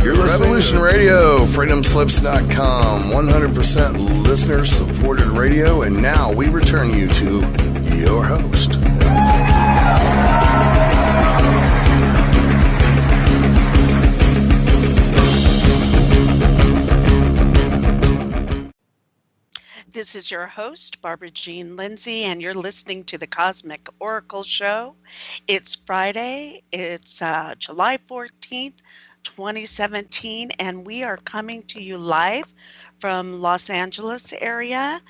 You're listening Revolution Radio, freedomslips.com, 100% listener-supported radio, and now we return you to your host. This is your host, Barbara Jean Lindsay, and you're listening to the Cosmic Oracle Show. It's Friday. It's July 14th, 2017, and we are coming to you live from Los Angeles area.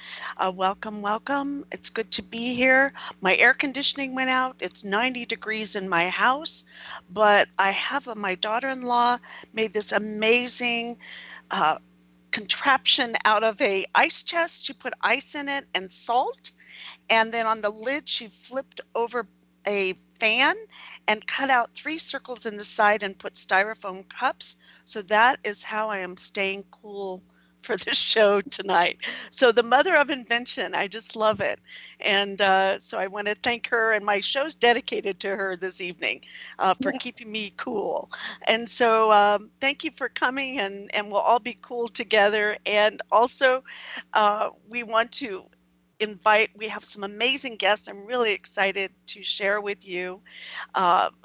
Welcome, welcome. It's good to be here. My air conditioning went out. It's 90 degrees in my house, but I have my daughter-in-law made this amazing contraption out of a ice chest. She put ice in it and salt, and then on the lid she flipped over a fan and cut out 3 circles in the side and put styrofoam cups. So that is how I am staying cool for the show tonight. So the mother of invention, I just love it. And so I want to thank her, and my show's dedicated to her this evening for keeping me cool. And so thank you for coming, and we'll all be cool together. And also we want to we have some amazing guests I'm really excited to share with you.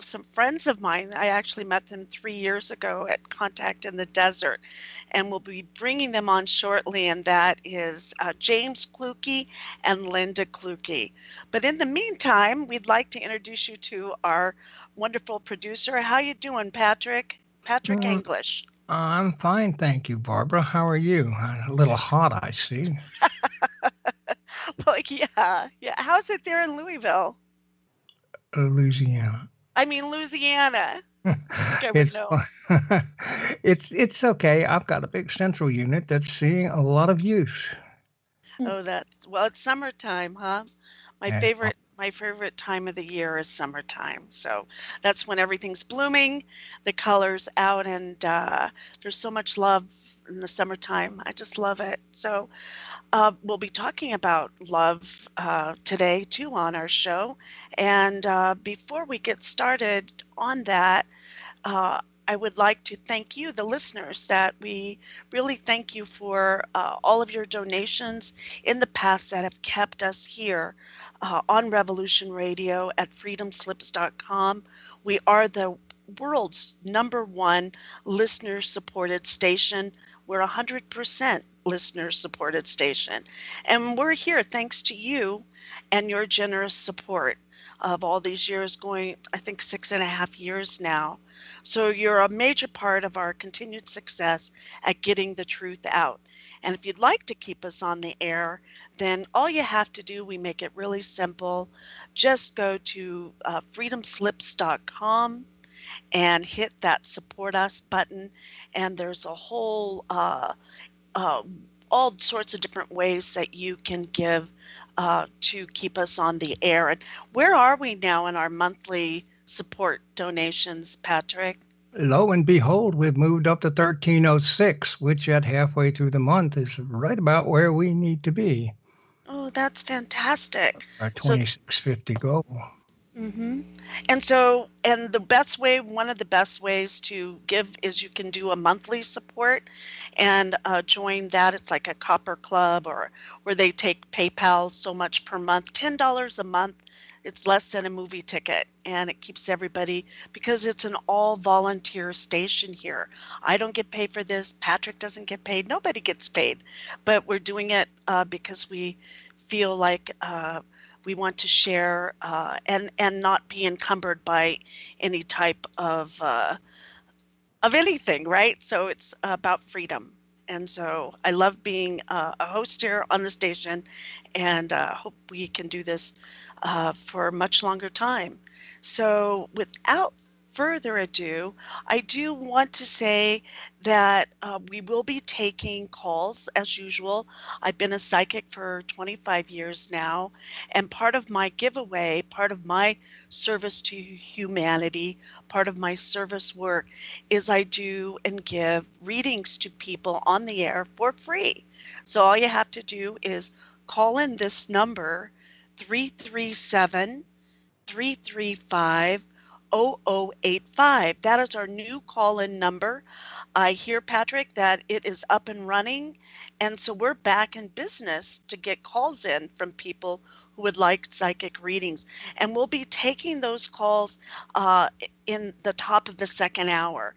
Some friends of mine, I actually met them 3 years ago at Contact in the Desert, and we'll be bringing them on shortly, and that is James Clukey and Linda Clukey. But in the meantime, we'd like to introduce you to our wonderful producer. How you doing, Patrick? Patrick English. I'm fine, thank you, Barbara. How are you? A little hot, I see. Well, yeah. How's it there in Louisville? Louisiana. I mean, Louisiana. It's okay. I've got a big central unit that's seeing a lot of use. Oh, it's summertime, huh? My favorite time of the year is summertime. So that's when everything's blooming, the colors out, and there's so much love in the summertime. I just love it. So we'll be talking about love today too on our show. And before we get started on that, I would like to thank you, the listeners, that we really thank you for all of your donations in the past that have kept us here on Revolution Radio at freedomslips.com. We are the world's #1 listener-supported station. We're 100% listener-supported station. And we're here thanks to you and your generous support of all these years, going, I think, 6.5 years now. So you're a major part of our continued success at getting the truth out. And if you'd like to keep us on the air, then all you have to do, we make it really simple. Just go to freedomslips.com and hit that support us button. And there's a whole all sorts of different ways that you can give to keep us on the air. And where are we now in our monthly support donations, Patrick? Lo and behold, we've moved up to 1306, which at halfway through the month is right about where we need to be. Oh, that's fantastic. Our 2650 goal. Mm-hmm. And so, and the best way, one of the best ways to give is you can do a monthly support and join that. It's like a copper club, or where they take PayPal so much per month, $10 a month. It's less than a movie ticket, and it keeps everybody, because it's an all volunteer station here. I don't get paid for this. Patrick doesn't get paid. Nobody gets paid, but we're doing it because we feel like we want to share and not be encumbered by any type of anything, right? So it's about freedom. And so I love being a host here on the station, and hope we can do this for a much longer time. So without further ado, I do want to say that we will be taking calls as usual. I've been a psychic for 25 years now, and part of my giveaway, part of my service to humanity, part of my service work is I do and give readings to people on the air for free. So all you have to do is call in this number, 337-335 0085. That is our new call-in number. I hear, Patrick, that it is up and running, and so we're back in business to get calls in from people who would like psychic readings. And we'll be taking those calls in the top of the second hour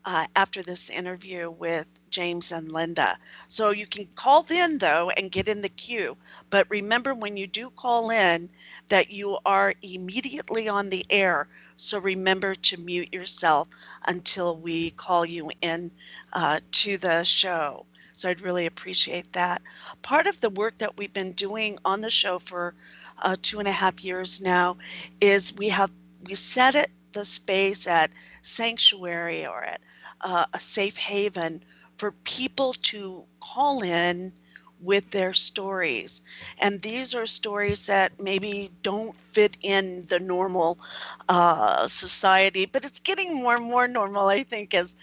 after this interview with James and Linda. So you can call in, though, and get in the queue. But remember, when you do call in, that you are immediately on the air. So remember to mute yourself until we call you in to the show. So I'd really appreciate that. Part of the work that we've been doing on the show for 2.5 years now is we set it the space at sanctuary or at a safe haven for people to call in with their stories. And these are stories that maybe don't fit in the normal society, but it's getting more and more normal, I think, as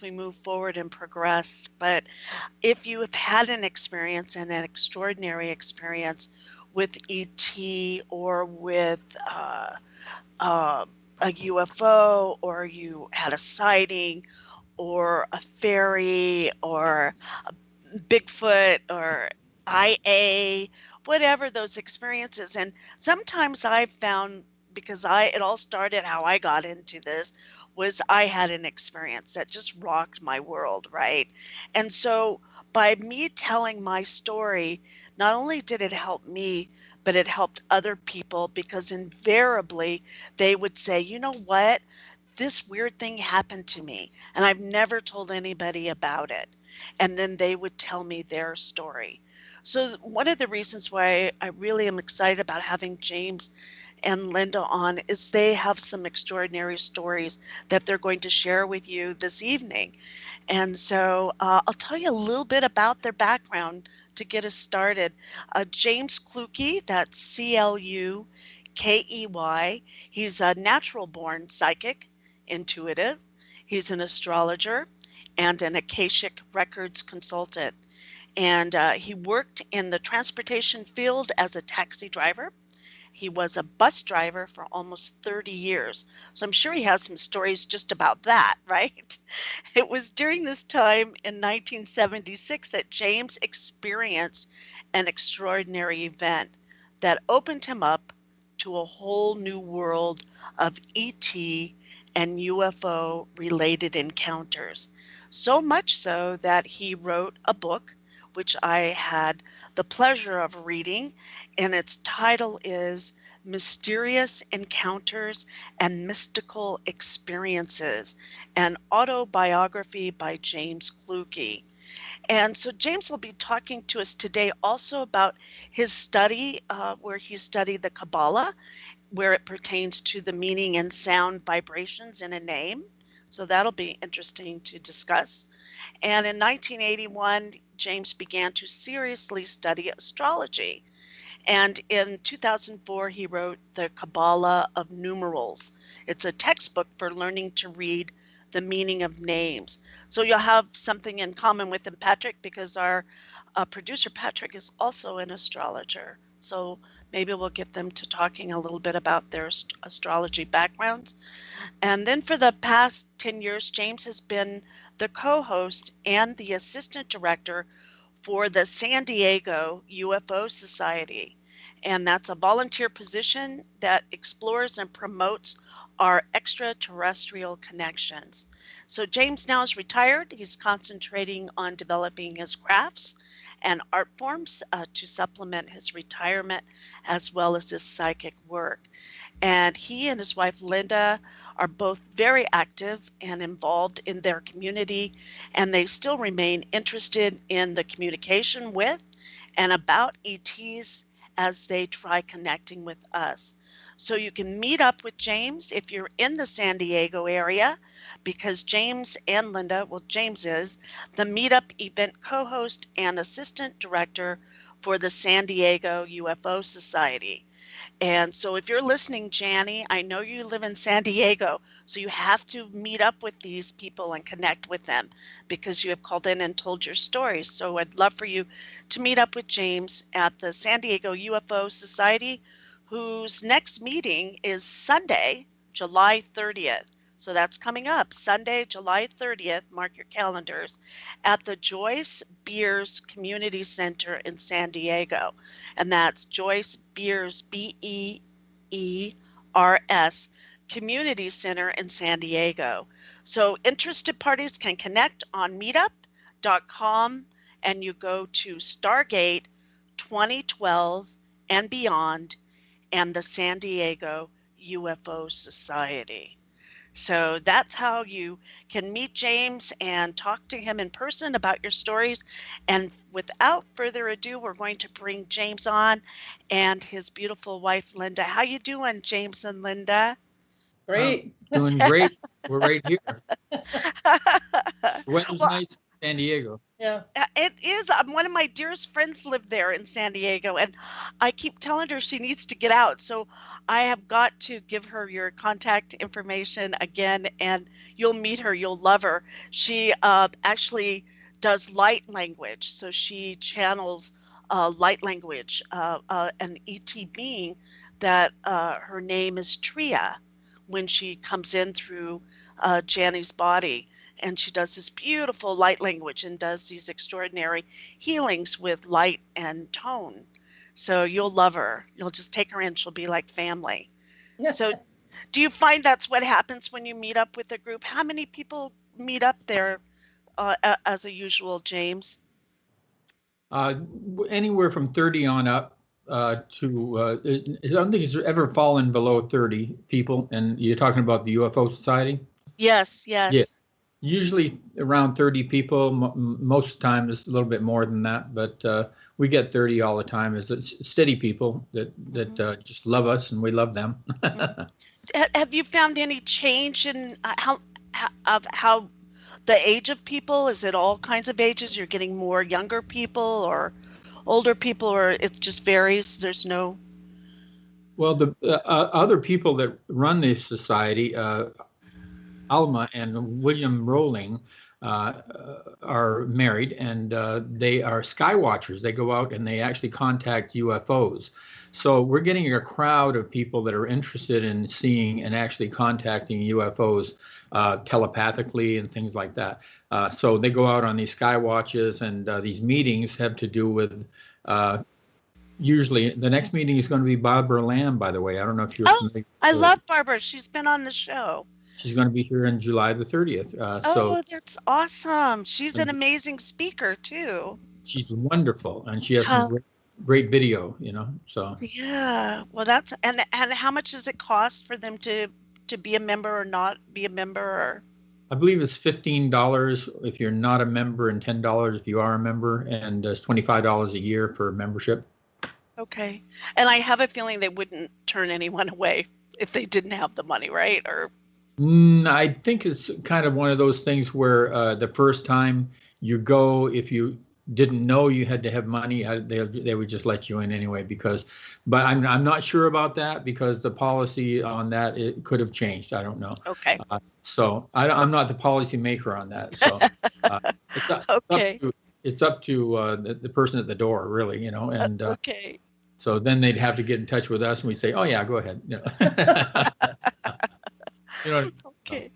we move forward and progress. But if you have had an experience, and an extraordinary experience with ET or with a UFO, or you had a sighting or a fairy or a Bigfoot or IA, whatever those experiences. And sometimes I've found, because it all started, how I got into this was I had an experience that just rocked my world, right? And so by me telling my story, not only did it help me, but it helped other people, because invariably they would say, you know what? This weird thing happened to me, and I've never told anybody about it. And then they would tell me their story. So one of the reasons why I really am excited about having James and Linda on is they have some extraordinary stories that they're going to share with you this evening. And so I'll tell you a little bit about their background to get us started. James Clukey, that's Clukey. He's a natural-born psychic, intuitive. He's an astrologer and an Akashic Records consultant. And he worked in the transportation field as a taxi driver. He was a bus driver for almost 30 years. So I'm sure he has some stories just about that, right? It was during this time in 1976 that James experienced an extraordinary event that opened him up to a whole new world of ET and UFO-related encounters. So much so that he wrote a book, which I had the pleasure of reading, and its title is Mysterious Encounters and Mystical Experiences, an autobiography by James Clukey. And so James will be talking to us today also about his study, where he studied the Kabbalah, where it pertains to the meaning and sound vibrations in a name. So that'll be interesting to discuss. And in 1981, James began to seriously study astrology. And in 2004, he wrote the Kabbalah of Numerals. It's a textbook for learning to read the meaning of names. So you'll have something in common with him, Patrick, because our producer, Patrick, is also an astrologer. So maybe we'll get them to talking a little bit about their astrology backgrounds. And then for the past 10 years, James has been the co-host and the assistant director for the San Diego UFO Society. And that's a volunteer position that explores and promotes our extraterrestrial connections. So James now is retired. He's concentrating on developing his crafts and art forms to supplement his retirement, as well as his psychic work. And he and his wife Linda are both very active and involved in their community, and they still remain interested in the communication with and about ETs as they try connecting with us. So you can meet up with James if you're in the San Diego area, because James and Linda, well, James is the meetup event co-host and assistant director for the San Diego UFO Society. And so if you're listening, Janie, I know you live in San Diego, so you have to meet up with these people and connect with them because you have called in and told your stories. So I'd love for you to meet up with James at the San Diego UFO Society, whose next meeting is Sunday, July 30th. So that's coming up Sunday, July 30th. Mark your calendars at the Joyce Beers Community Center in San Diego. And that's Joyce Beers, BEERS Community Center in San Diego. So interested parties can connect on meetup.com, and you go to Stargate 2012 and beyond and the San Diego UFO Society. So that's how you can meet James and talk to him in person about your stories. And without further ado, we're going to bring James on and his beautiful wife, Linda. How you doing, James and Linda? Great. Doing great. We're right here. The weather's Well, nice in San Diego. Yeah. it is. One of my dearest friends live there in San Diego, and I keep telling her she needs to get out. So I have got to give her your contact information again, and you'll meet her. You'll love her. She actually does light language. So she channels light language, an ET being that her name is Tria when she comes in through Janny's body. And she does this beautiful light language and does these extraordinary healings with light and tone. So you'll love her. You'll just take her in. She'll be like family. So do you find that's what happens when you meet up with a group? How many people meet up there as a usual, James? Anywhere from 30 on up to, I don't think it's ever fallen below 30 people. And you're talking about the UFO Society? Yes, yes. Yeah. Usually around 30 people. Most times it's a little bit more than that, but we get 30 all the time. It's steady people that just love us and we love them. Have you found any change in how the age of people? Is it all kinds of ages? You're getting more younger people or older people, or it just varies? There's no. Well, the other people that run this society, Alma and William Rowling, are married, and they are sky watchers. They go out and they actually contact UFOs. So we're getting a crowd of people that are interested in seeing and actually contacting UFOs telepathically and things like that. So they go out on these sky watches, and these meetings have to do with usually the next meeting is going to be Barbara Lamb, by the way. I don't know if you're familiar. I love Barbara. She's been on the show. She's going to be here on July the 30th. Oh, that's awesome. She's an amazing speaker, too. She's wonderful, and she has some great video, so. Yeah. Well, that's, and how much does it cost for them to be a member or not be a member? Or? I believe it's $15 if you're not a member and $10 if you are a member, and it's $25 a year for membership. Okay. And I have a feeling they wouldn't turn anyone away if they didn't have the money, right? Or I think it's kind of one of those things where the first time you go, if you didn't know you had to have money, they would just let you in anyway. But I'm not sure about that, because the policy on that, it could have changed. I don't know. Okay. So I'm not the policy maker on that. So it's up to the person at the door, really, and okay. So then they'd have to get in touch with us, and we'd say, "Oh yeah, go ahead." Okay.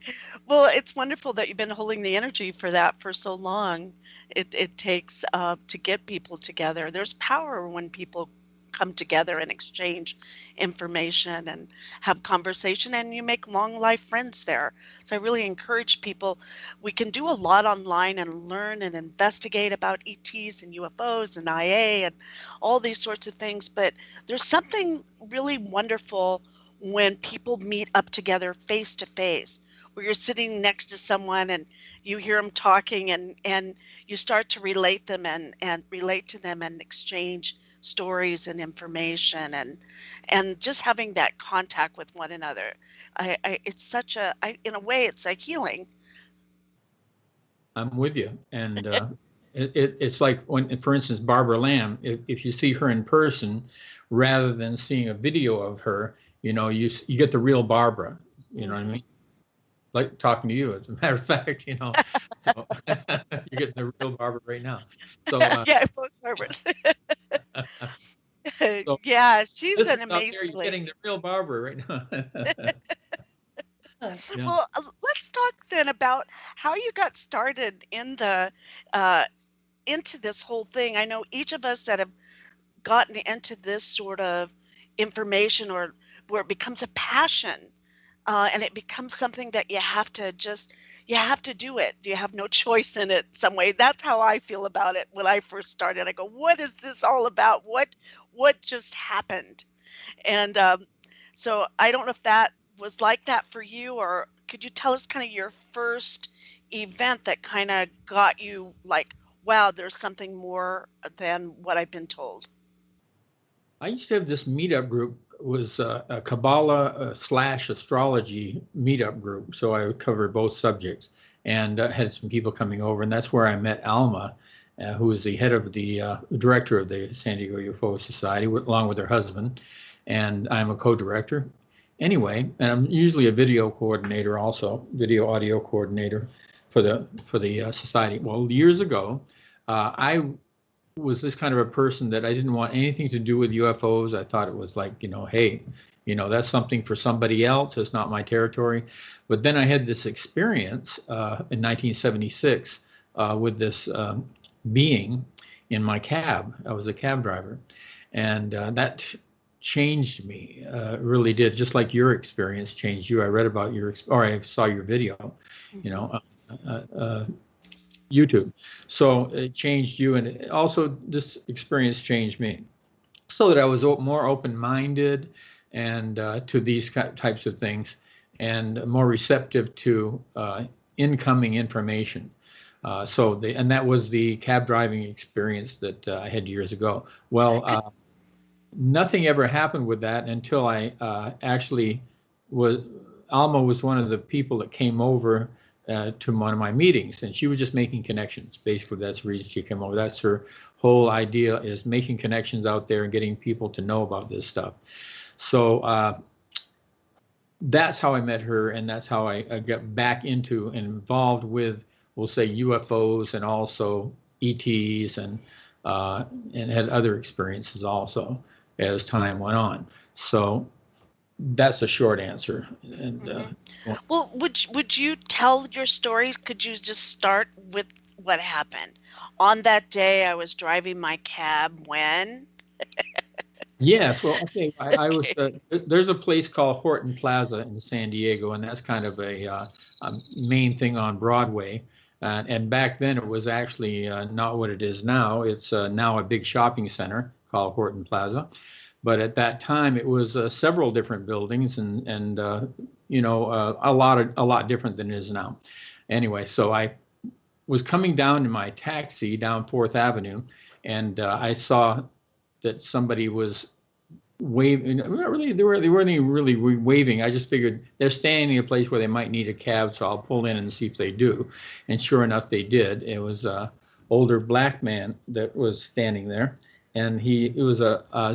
Well, it's wonderful that you've been holding the energy for that for so long. It takes to get people together. There's power when people come together and exchange information and have conversation, and you make long life friends there. So I really encourage people. We can do a lot online and learn and investigate about ETs and UFOs and IA and all these sorts of things, but there's something really wonderful when people meet up together face to face, where you're sitting next to someone and you hear them talking, and you start to relate them and relate to them and exchange stories and information, and just having that contact with one another. It's such in a way, it's like healing. I'm with you. And it's like when, for instance, Barbara Lamb, if you see her in person, rather than seeing a video of her, you get the real Barbara, you know what I mean? Like talking to you, as a matter of fact, so you're getting the real Barbara right now. So yeah, both Barbaras. So Yeah, she's listen an out there, amazing you're getting lady. the real Barbara right now. Yeah. Well, let's talk then about how you got started in the uh, into this whole thing. I know each of us that have gotten into this sort of information, or where it becomes a passion, and it becomes something that you have to do it. You have no choice in it some way. That's how I feel about it when I first started. I go, what is this all about? What just happened? And so I don't know if that was like that for you, or could you tell us kind of your first event that kind of got you like, wow, there's something more than what I've been told. I used to have this meetup group. It was a Kabbalah / astrology meetup group. So I would cover both subjects, and had some people coming over. And that's where I met Alma, who was the head of the director of the San Diego UFO Society, along with her husband. And I'm a co-director. Anyway, and I'm usually a video coordinator also, video audio coordinator for the society. Well, years ago, I was this kind of a person that I didn't want anything to do with UFOs. I thought it was like, hey, that's something for somebody else. It's not my territory. But then I had this experience in 1976 with this being in my cab. I was a cab driver, and that changed me. Really did, just like your experience changed you. I read about or I saw your video, YouTube. So it changed you, and also this experience changed me, so that I was more open-minded and to these types of things, and more receptive to incoming information. And that was the cab driving experience that I had years ago. Well, nothing ever happened with that until I actually Alma was one of the people that came over to one of my meetings, and she was just making connections. Basically, that's the reason she came over. That's her whole idea, is making connections out there and getting people to know about this stuff. So that's how I met her, and that's how I got back into and involved with, we'll say, UFOs and also ETs, and had other experiences also as time went on. So that's a short answer. And well, would you tell your story? Could you just start with what happened on that day? I was driving my cab when. Yes, well, okay. I was. There's a place called Horton Plaza in San Diego, and that's kind of a main thing on Broadway. And back then, it was actually not what it is now. It's now a big shopping center called Horton Plaza. But at that time, it was several different buildings, and a lot different than it is now. Anyway, so I was coming down in my taxi down 4th Avenue, and I saw that somebody was waving. Not really, they weren't even really waving. I just figured they're standing in a place where they might need a cab, so I'll pull in and see if they do. And sure enough, they did. It was an older black man that was standing there. And it was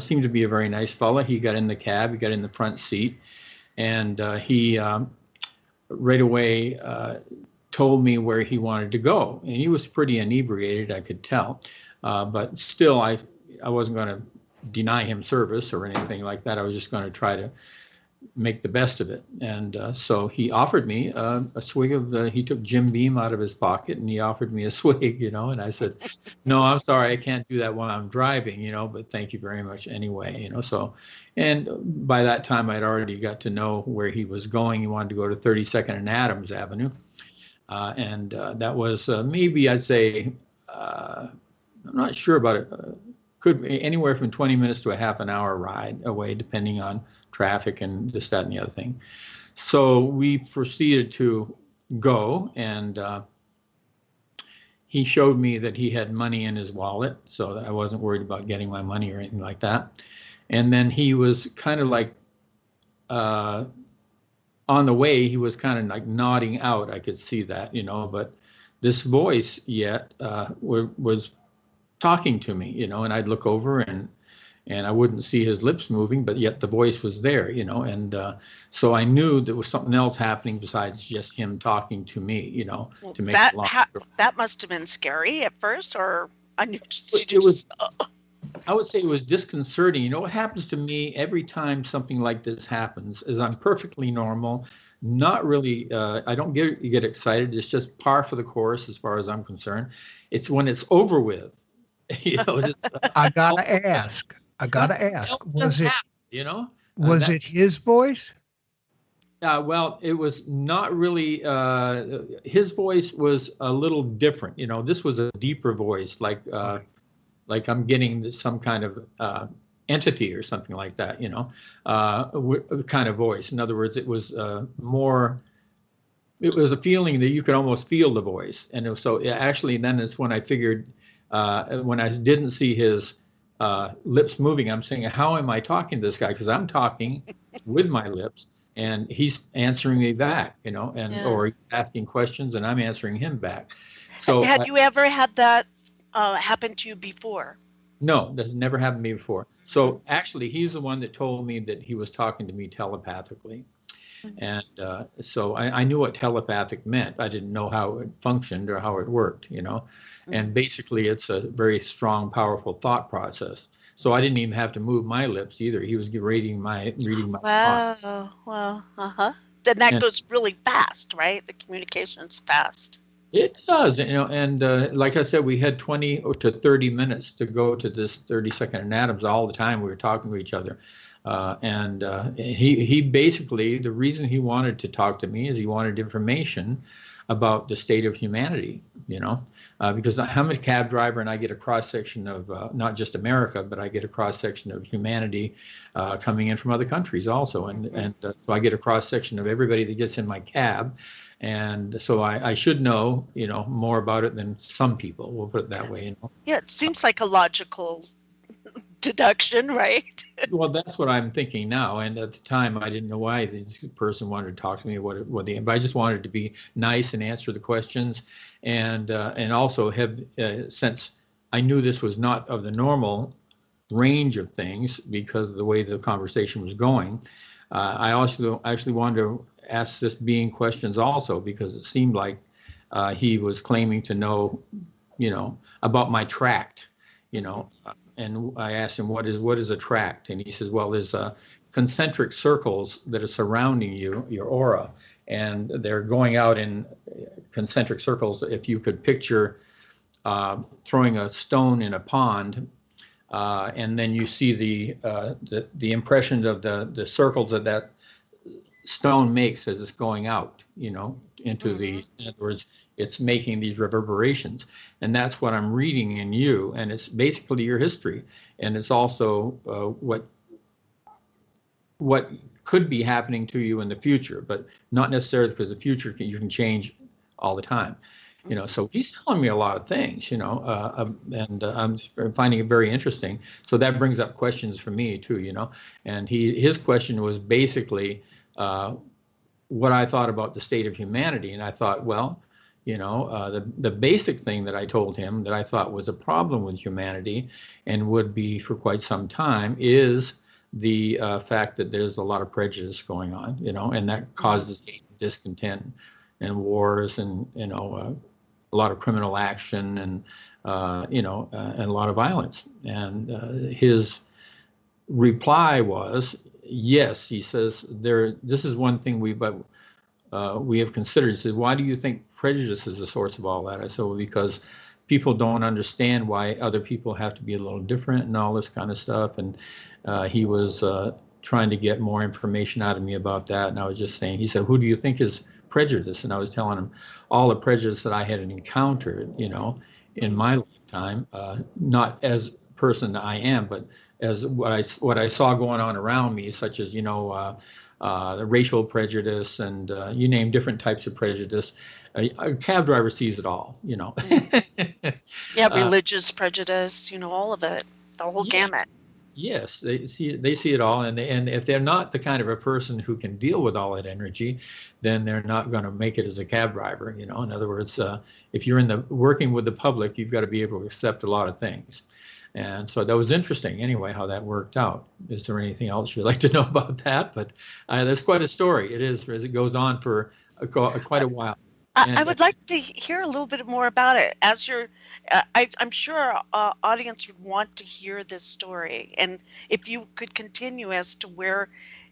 seemed to be a very nice fella. He got in the cab, he got in the front seat, and he right away told me where he wanted to go. And he was pretty inebriated, I could tell. But still, I wasn't going to deny him service or anything like that. I was just going to try to make the best of it. And so he offered me a swig of he took Jim Beam out of his pocket, and he offered me a swig, and I said, no, I'm sorry, I can't do that while I'm driving, but thank you very much anyway, so, and by that time I'd already got to know where he was going. He wanted to go to 32nd and Adams Avenue. And that was maybe, I'd say, I'm not sure about it, could be anywhere from 20 minutes to a half an hour ride away, depending on traffic and this, that, and the other thing. So we proceeded to go, and he showed me that he had money in his wallet, so that I wasn't worried about getting my money or anything like that. And then he was kind of like, on the way, he was kind of like nodding out. I could see that, but this voice yet was talking to me, and I'd look over, and I wouldn't see his lips moving, but yet the voice was there, and so I knew there was something else happening besides just him talking to me, Well, to make that it long. that must have been scary at first, or I knew It was I would say it was disconcerting. You know, what happens to me every time something like this happens is I'm perfectly normal, not really, I don't get excited. It's just par for the course as far as I'm concerned. It's when it's over with, you know. I gotta ask. Was it, you know? was it his voice? Well, it was not really, his voice was a little different. You know, this was a deeper voice, like I'm getting some kind of entity or something like that, you know, kind of voice. In other words, it was it was a feeling that you could almost feel the voice. And so actually then it's when I figured, when I didn't see his lips moving, I'm saying, how am I talking to this guy? Because I'm talking with my lips. And he's answering me back, you know, or asking questions, and I'm answering him back. So, had you ever had that happen to you before? No, that's never happened to me before. So actually, he's the one that told me that he was talking to me telepathically, and so I knew what telepathic meant. I didn't know how it functioned or how it worked, you know. And basically, it's a very strong, powerful thought process. So I didn't even have to move my lips either. He was reading my thoughts. Wow. Then that goes really fast, right? The communication's fast. It does, you know, and like I said, we had 20 to 30 minutes to go to this 30-second anatoms all the time. We were talking to each other. And he basically, the reason he wanted to talk to me is he wanted information about the state of humanity, you know, because I'm a cab driver and I get a cross section of not just America, but I get a cross section of humanity coming in from other countries also. And so I get a cross section of everybody that gets in my cab. And so I should know, you know, more about it than some people. We'll put it that way. You know? Yeah, it seems like a logical deduction, right? Well, that's what I'm thinking now. And at the time, I didn't know why this person wanted to talk to me. But I just wanted to be nice and answer the questions, and also have since I knew this was not of the normal range of things because of the way the conversation was going. I also actually wanted to ask this being questions also because it seemed like he was claiming to know, you know, about my tract, you know. And I asked him, what is a tract? And he says, well, there's concentric circles that are surrounding you, your aura, and they're going out in concentric circles. If you could picture throwing a stone in a pond, and then you see the impressions of the circles that stone makes as it's going out, you know, into in other words, it's making these reverberations. And that's what I'm reading in you. And it's basically your history. And it's also what could be happening to you in the future, but not necessarily because the future you can change all the time. You know, so he's telling me a lot of things, you know, and I'm finding it very interesting. So that brings up questions for me too, you know. And his question was basically what I thought about the state of humanity. And I thought, well, you know, the basic thing that I told him that I thought was a problem with humanity and would be for quite some time is the fact that there's a lot of prejudice going on, you know, and that causes hate, discontent, and wars, and, you know, a lot of criminal action, and you know, and a lot of violence. And his reply was, yes. He says, this is one thing we have considered. He says, why do you think prejudice is the source of all that? I said, well, because people don't understand why other people have to be a little different and all this kind of stuff. And he was trying to get more information out of me about that. And I was just saying, he said, who do you think is prejudice? And I was telling him all the prejudice that I had encountered, you know, in my lifetime, not as a person that I am, but as what I saw going on around me, such as, you know, the racial prejudice, and you name different types of prejudice. A cab driver sees it all, you know. Yeah, religious prejudice, you know, all of it, the whole gamut. Yes, they see it all, and if they're not the kind of a person who can deal with all that energy, then they're not going to make it as a cab driver, you know. In other words, if you're working with the public, you've got to be able to accept a lot of things. And so that was interesting anyway, how that worked out. Is there anything else you'd like to know about that? But that's quite a story. It is, as it goes on for quite a while. I would like to hear a little bit more about it. As you're, I'm sure our audience would want to hear this story, and if you could continue as to where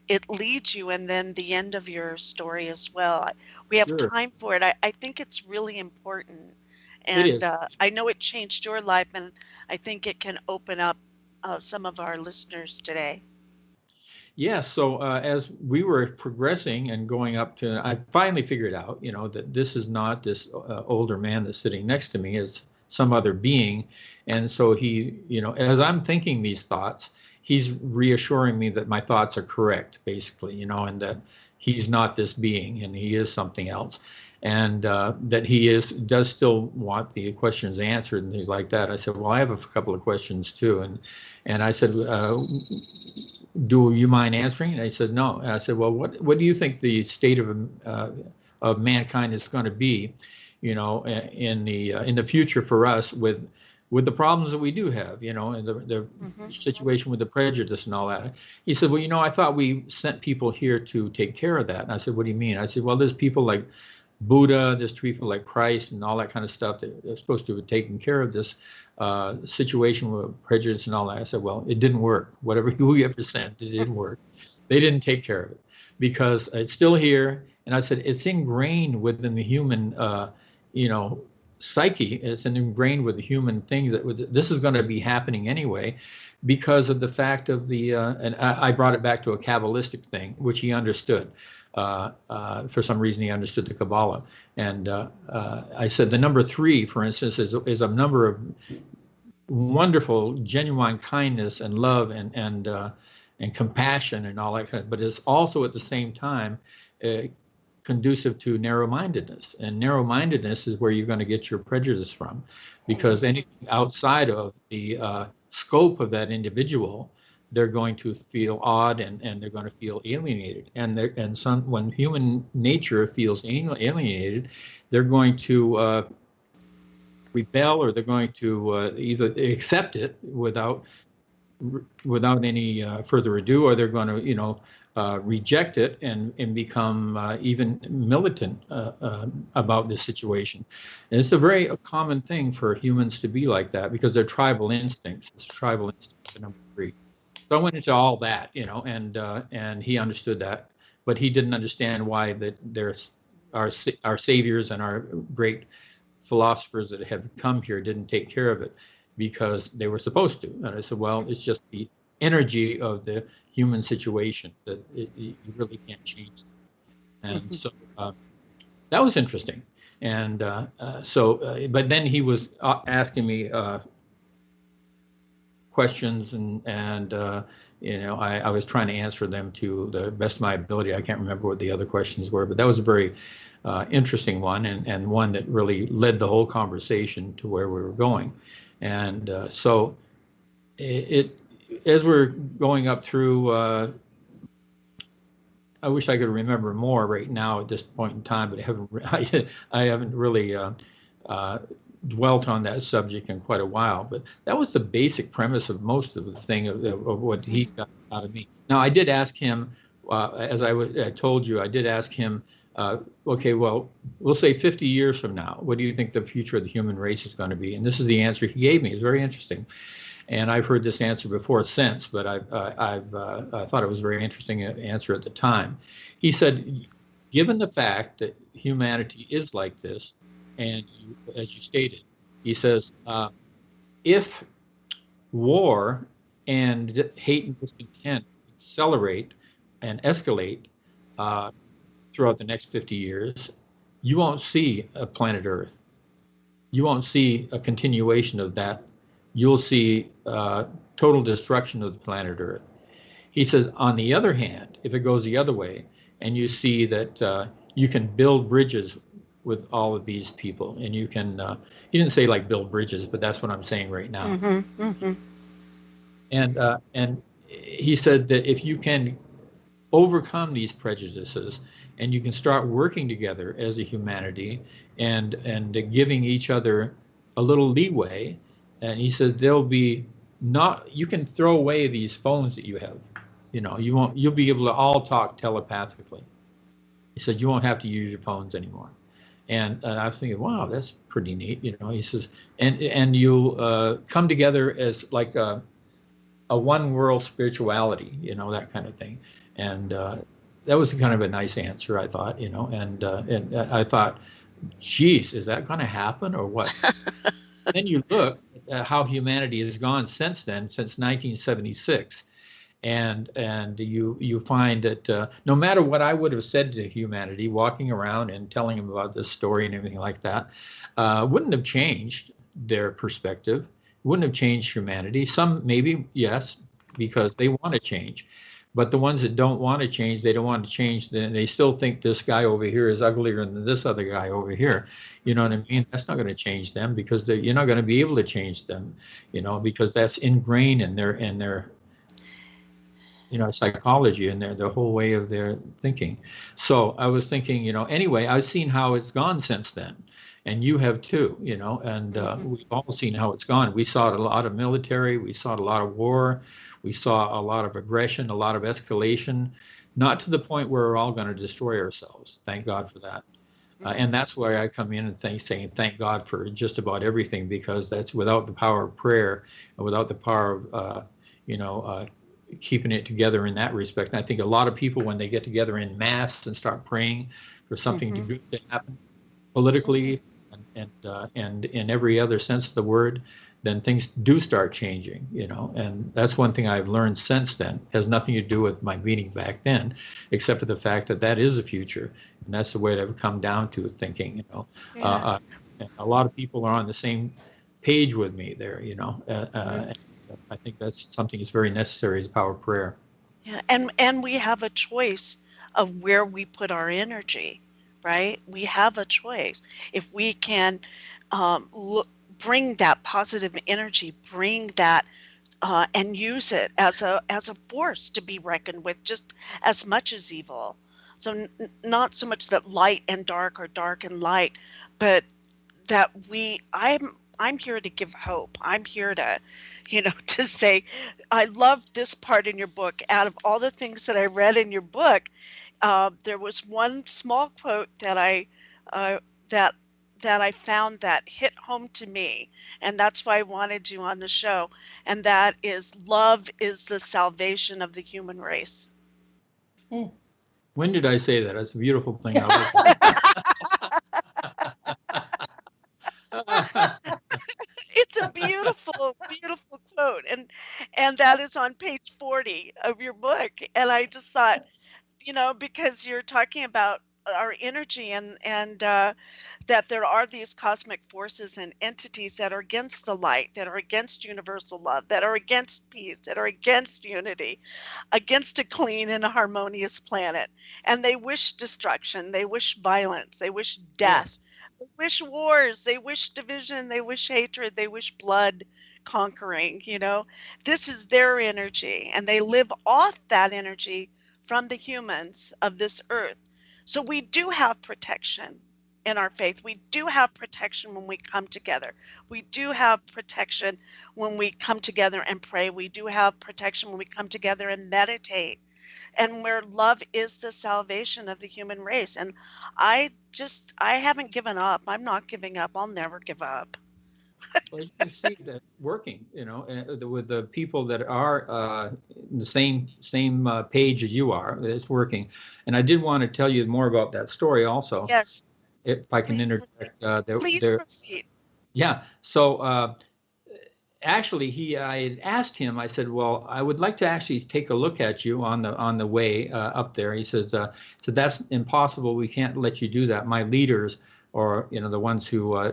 it leads you, and then the end of your story as well. We have Sure. time for it. I think it's really important, It and is. I know it changed your life, and I think it can open up some of our listeners today. Yeah, so as we were progressing and going up to, I finally figured out, that this is not this older man that's sitting next to me, is some other being. And so he, as I'm thinking these thoughts, he's reassuring me that my thoughts are correct, basically, and that he's not this being and he is something else. And that he does still want the questions answered and things like that. I said, well, I have a couple of questions too. And I said, do you mind answering? And I said, no. And I said, well, what do you think the state of mankind is going to be, in the future for us with the problems that we do have, and the situation with the prejudice and all that. He said, well, I thought we sent people here to take care of that. And I said, what do you mean? I said, well, there's people like Buddha, there's people like Christ and all that kind of stuff that are supposed to have taken care of this situation with prejudice and all that. I said, well, it didn't work. Whatever you ever sent, it didn't work. They didn't take care of it because it's still here. And I said, it's ingrained within the human, psyche. It's ingrained with the human thing that this is going to be happening anyway because of the fact of the, and I brought it back to a Kabbalistic thing, which he understood. For some reason, he understood the Kabbalah. And I said the number 3, for instance, is a number of wonderful, genuine kindness and love and compassion and all that kind of, but it's also at the same time conducive to narrow-mindedness. And narrow-mindedness is where you're going to get your prejudice from, because anything outside of the scope of that individual, they're going to feel odd and they're going to feel alienated. And when human nature feels alienated, they're going to rebel, or they're going to either accept it without any further ado, or they're going to reject it and become even militant about this situation. And it's a very common thing for humans to be like that because they're tribal instincts. It's tribal instinct number 3. So I went into all that, and he understood that, but he didn't understand why that there's our saviors and our great philosophers that have come here didn't take care of it because they were supposed to. And I said, well, it's just the energy of the human situation that you really can't change. And so that was interesting. And but then he was asking me questions and I was trying to answer them to the best of my ability. I can't remember what the other questions were, but that was a very interesting one and one that really led the whole conversation to where we were going. And so as we're going up through, I wish I could remember more right now at this point in time, but I haven't really dwelt on that subject in quite a while. But that was the basic premise of most of the thing of what he got out of me. Now, I did ask him, as I told you, I did ask him, okay, well, we'll say 50 years from now, what do you think the future of the human race is going to be? And this is the answer he gave me. It's very interesting. And I've heard this answer before since, but I thought it was a very interesting answer at the time. He said, given the fact that humanity is like this, and as you stated, he says, if war and hate and discontent accelerate and escalate throughout the next 50 years, you won't see a planet Earth. You won't see a continuation of that. You'll see total destruction of the planet Earth. He says, on the other hand, if it goes the other way, and you see that you can build bridges with all of these people, and you can, he didn't say like build bridges, but that's what I'm saying right now. Mm-hmm, mm-hmm. And he said that if you can overcome these prejudices and you can start working together as a humanity and giving each other a little leeway, and he said there'll be you can throw away these phones that you have, you'll be able to all talk telepathically. He said you won't have to use your phones anymore. And I was thinking, wow, that's pretty neat. He says, and you'll come together as like a one world spirituality, that kind of thing. And that was kind of a nice answer, I thought, and I thought, geez, is that going to happen or what? Then you look at how humanity has gone since then, since 1976. And you find that no matter what I would have said to humanity, walking around and telling them about this story and everything like that, wouldn't have changed their perspective, wouldn't have changed humanity. Some maybe, yes, because they want to change. But the ones that don't want to change, they don't want to change. Then they still think this guy over here is uglier than this other guy over here. You know what I mean? That's not going to change them, because you're not going to be able to change them, because that's ingrained in their psychology and their whole way of their thinking. So I was thinking, anyway, I've seen how it's gone since then, and you have too, and we've all seen how it's gone. We saw a lot of military, we saw a lot of war, we saw a lot of aggression, a lot of escalation, not to the point where we're all going to destroy ourselves. Thank God for that. And that's why I come in and saying thank God for just about everything, because that's without the power of prayer and without the power of, keeping it together in that respect. And I think a lot of people, when they get together in mass and start praying for something to happen politically and in every other sense of the word, then things do start changing, and that's one thing I've learned since then. It has nothing to do with my meeting back then, except for the fact that is the future, and that's the way I've come down to thinking. And a lot of people are on the same page with me there. I think that's something that's very necessary, is the power of prayer. Yeah, and we have a choice of where we put our energy, right? We have a choice. If we can bring that positive energy, bring that and use it as a force to be reckoned with, just as much as evil. So not so much that light and dark or dark and light, but that I'm here to give hope. I'm here to, to say, I love this part in your book. Out of all the things that I read in your book, there was one small quote that I found that hit home to me, and that's why I wanted you on the show. And that is, love is the salvation of the human race. When did I say that? That's a beautiful thing. I like that. It's a beautiful, beautiful quote, and that is on page 40 of your book. And I just thought, because you're talking about our energy and that there are these cosmic forces and entities that are against the light, that are against universal love, that are against peace, that are against unity, against a clean and a harmonious planet. And they wish destruction, they wish violence, they wish death. Yes. They wish wars, they wish division, they wish hatred, they wish blood conquering, This is their energy, and they live off that energy from the humans of this earth. So we do have protection in our faith. We do have protection when we come together. We do have protection when we come together and pray. We do have protection when we come together and meditate. And where love is the salvation of the human race. And I haven't given up. I'm not giving up. I'll never give up. Well, you can see that working, with the people that are in the same page as you are. It's working. And I did want to tell you more about that story also. Yes. If I can interject. Please proceed. Yeah. So actually, I had asked him. I said, "Well, I would like to actually take a look at you on the way up there." He says, "So that's impossible. We can't let you do that. My leaders, or the ones who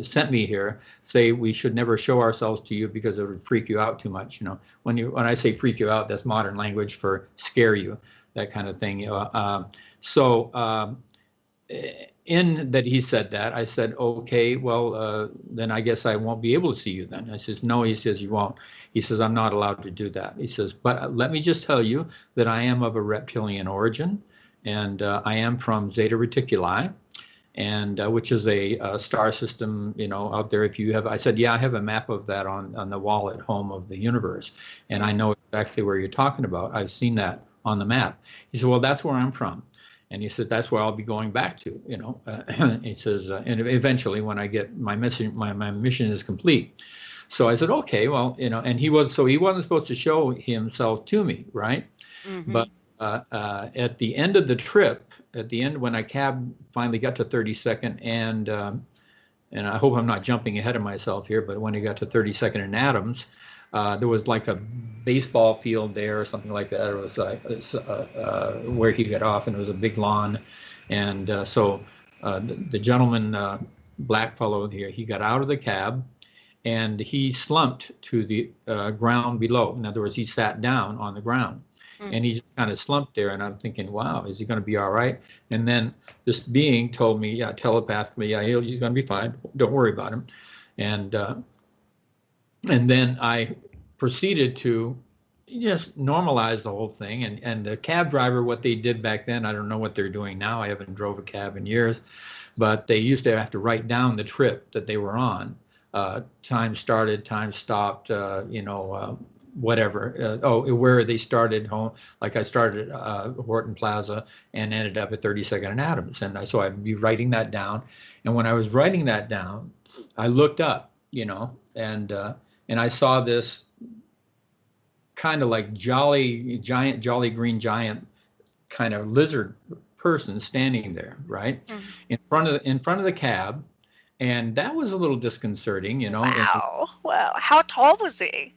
sent me here, say we should never show ourselves to you because it would freak you out too much. When I say freak you out, that's modern language for scare you, that kind of thing. In that he said that, I said, okay, well, then I guess I won't be able to see you then. I says, no, he says, you won't. He says, I'm not allowed to do that. He says, but let me just tell you that I am of a reptilian origin, and I am from Zeta Reticuli, and which is a star system, out there. If you have, I said, yeah, I have a map of that on the wall at home of the universe, and I know exactly where you're talking about. I've seen that on the map. He said, well, that's where I'm from. And he said, that's where I'll be going back to, he says, and eventually when I get my mission, my mission is complete. So I said, okay, well, and he wasn't supposed to show himself to me, right? Mm-hmm. But at the end of the trip, when I cab finally got to 32nd and I hope I'm not jumping ahead of myself here, but when he got to 32nd and Adams, there was like a baseball field there or something like that. It was where he got off, and it was a big lawn. And so the gentleman, black fellow here, he got out of the cab and he slumped to the ground below. In other words, he sat down on the ground. And he just kind of slumped there, and I'm thinking, wow, is he going to be all right? And then this being told me, telepathically, he's going to be fine. Don't worry about him. And then I proceeded to just normalize the whole thing. And the cab driver, what they did back then, I don't know what they're doing now. I haven't drove a cab in years, but they used to have to write down the trip that they were on. Time started, time stopped, whatever. Where they started home. Like I started at Horton Plaza and ended up at 32nd and Adams. And so I'd be writing that down. And when I was writing that down, I looked up, and I saw this kind of like jolly green giant kind of lizard person standing there, right? In front of the cab. And that was a little disconcerting, Wow. How tall was he?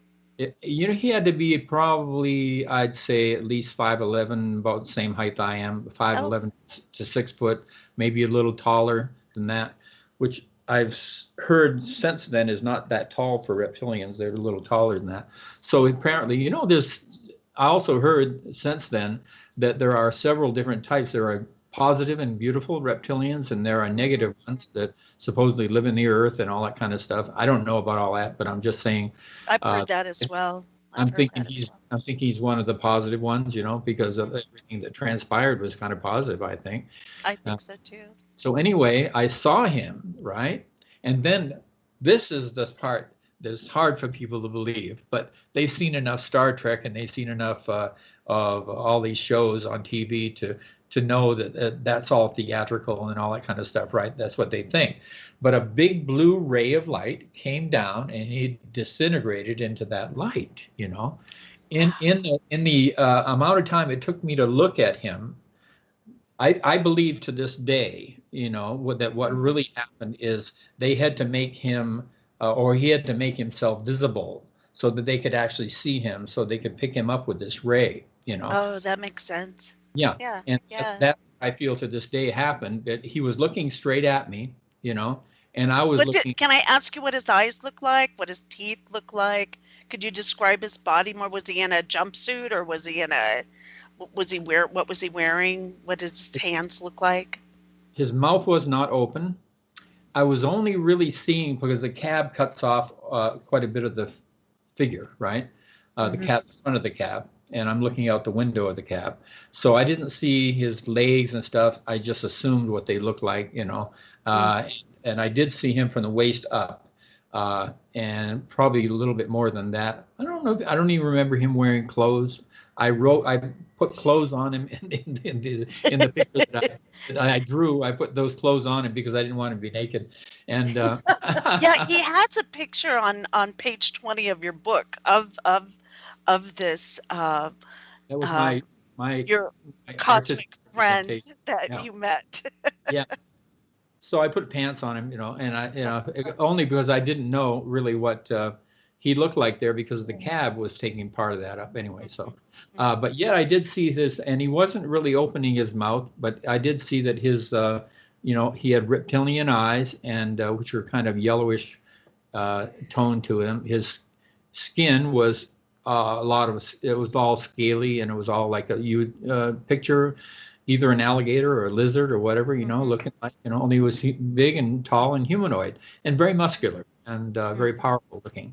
He had to be probably, I'd say, at least 5'11", about the same height I am, 5'11" to 6 foot, maybe a little taller than that, which I've heard since then is not that tall for reptilians. They're a little taller than that. So apparently, I also heard since then that there are several different types. There are positive and beautiful reptilians, and there are negative ones that supposedly live in the earth and all that kind of stuff. I don't know about all that, but I'm just saying. I've heard that as well. I'm thinking he's one of the positive ones, because of everything that transpired was kind of positive, I think. I think so too. So anyway, I saw him, right? And then this is the part that's hard for people to believe, but they've seen enough Star Trek and they've seen enough of all these shows on TV to know that that's all theatrical and all that kind of stuff, right? That's what they think. But a big blue ray of light came down and he disintegrated into that light, In the amount of time it took me to look at him, I believe to this day, that what really happened is they had to make him, or he had to make himself visible so that they could actually see him, so they could pick him up with this ray, Oh, that makes sense. Yeah. That I feel to this day happened, that he was looking straight at me, and I was looking. Can I ask you what his eyes look like? What his teeth look like? Could you describe his body more? Was he in a jumpsuit, or was he what was he wearing? What did his hands look like? His mouth was not open. I was only really seeing, because the cab cuts off quite a bit of the figure, right? The front of the cab. And I'm looking out the window of the cab. So I didn't see his legs and stuff. I just assumed what they looked like, and I did see him from the waist up, and probably a little bit more than that. I don't know. I don't even remember him wearing clothes. I put clothes on him in the pictures that I drew. I put those clothes on him because I didn't want him to be naked. And yeah, he has a picture on page 20 of your book of this. That was your cosmic friend that you met. Yeah. So I put pants on him, and I, only because I didn't know really what he looked like there, because the cab was taking part of that up anyway. So, but yet I did see this, and he wasn't really opening his mouth, but I did see that his, he had reptilian eyes, and which were kind of yellowish tone to him. His skin was it was all scaly, and it was all like you picture either an alligator or a lizard or whatever, looking like, only he was big and tall and humanoid and very muscular and very powerful looking.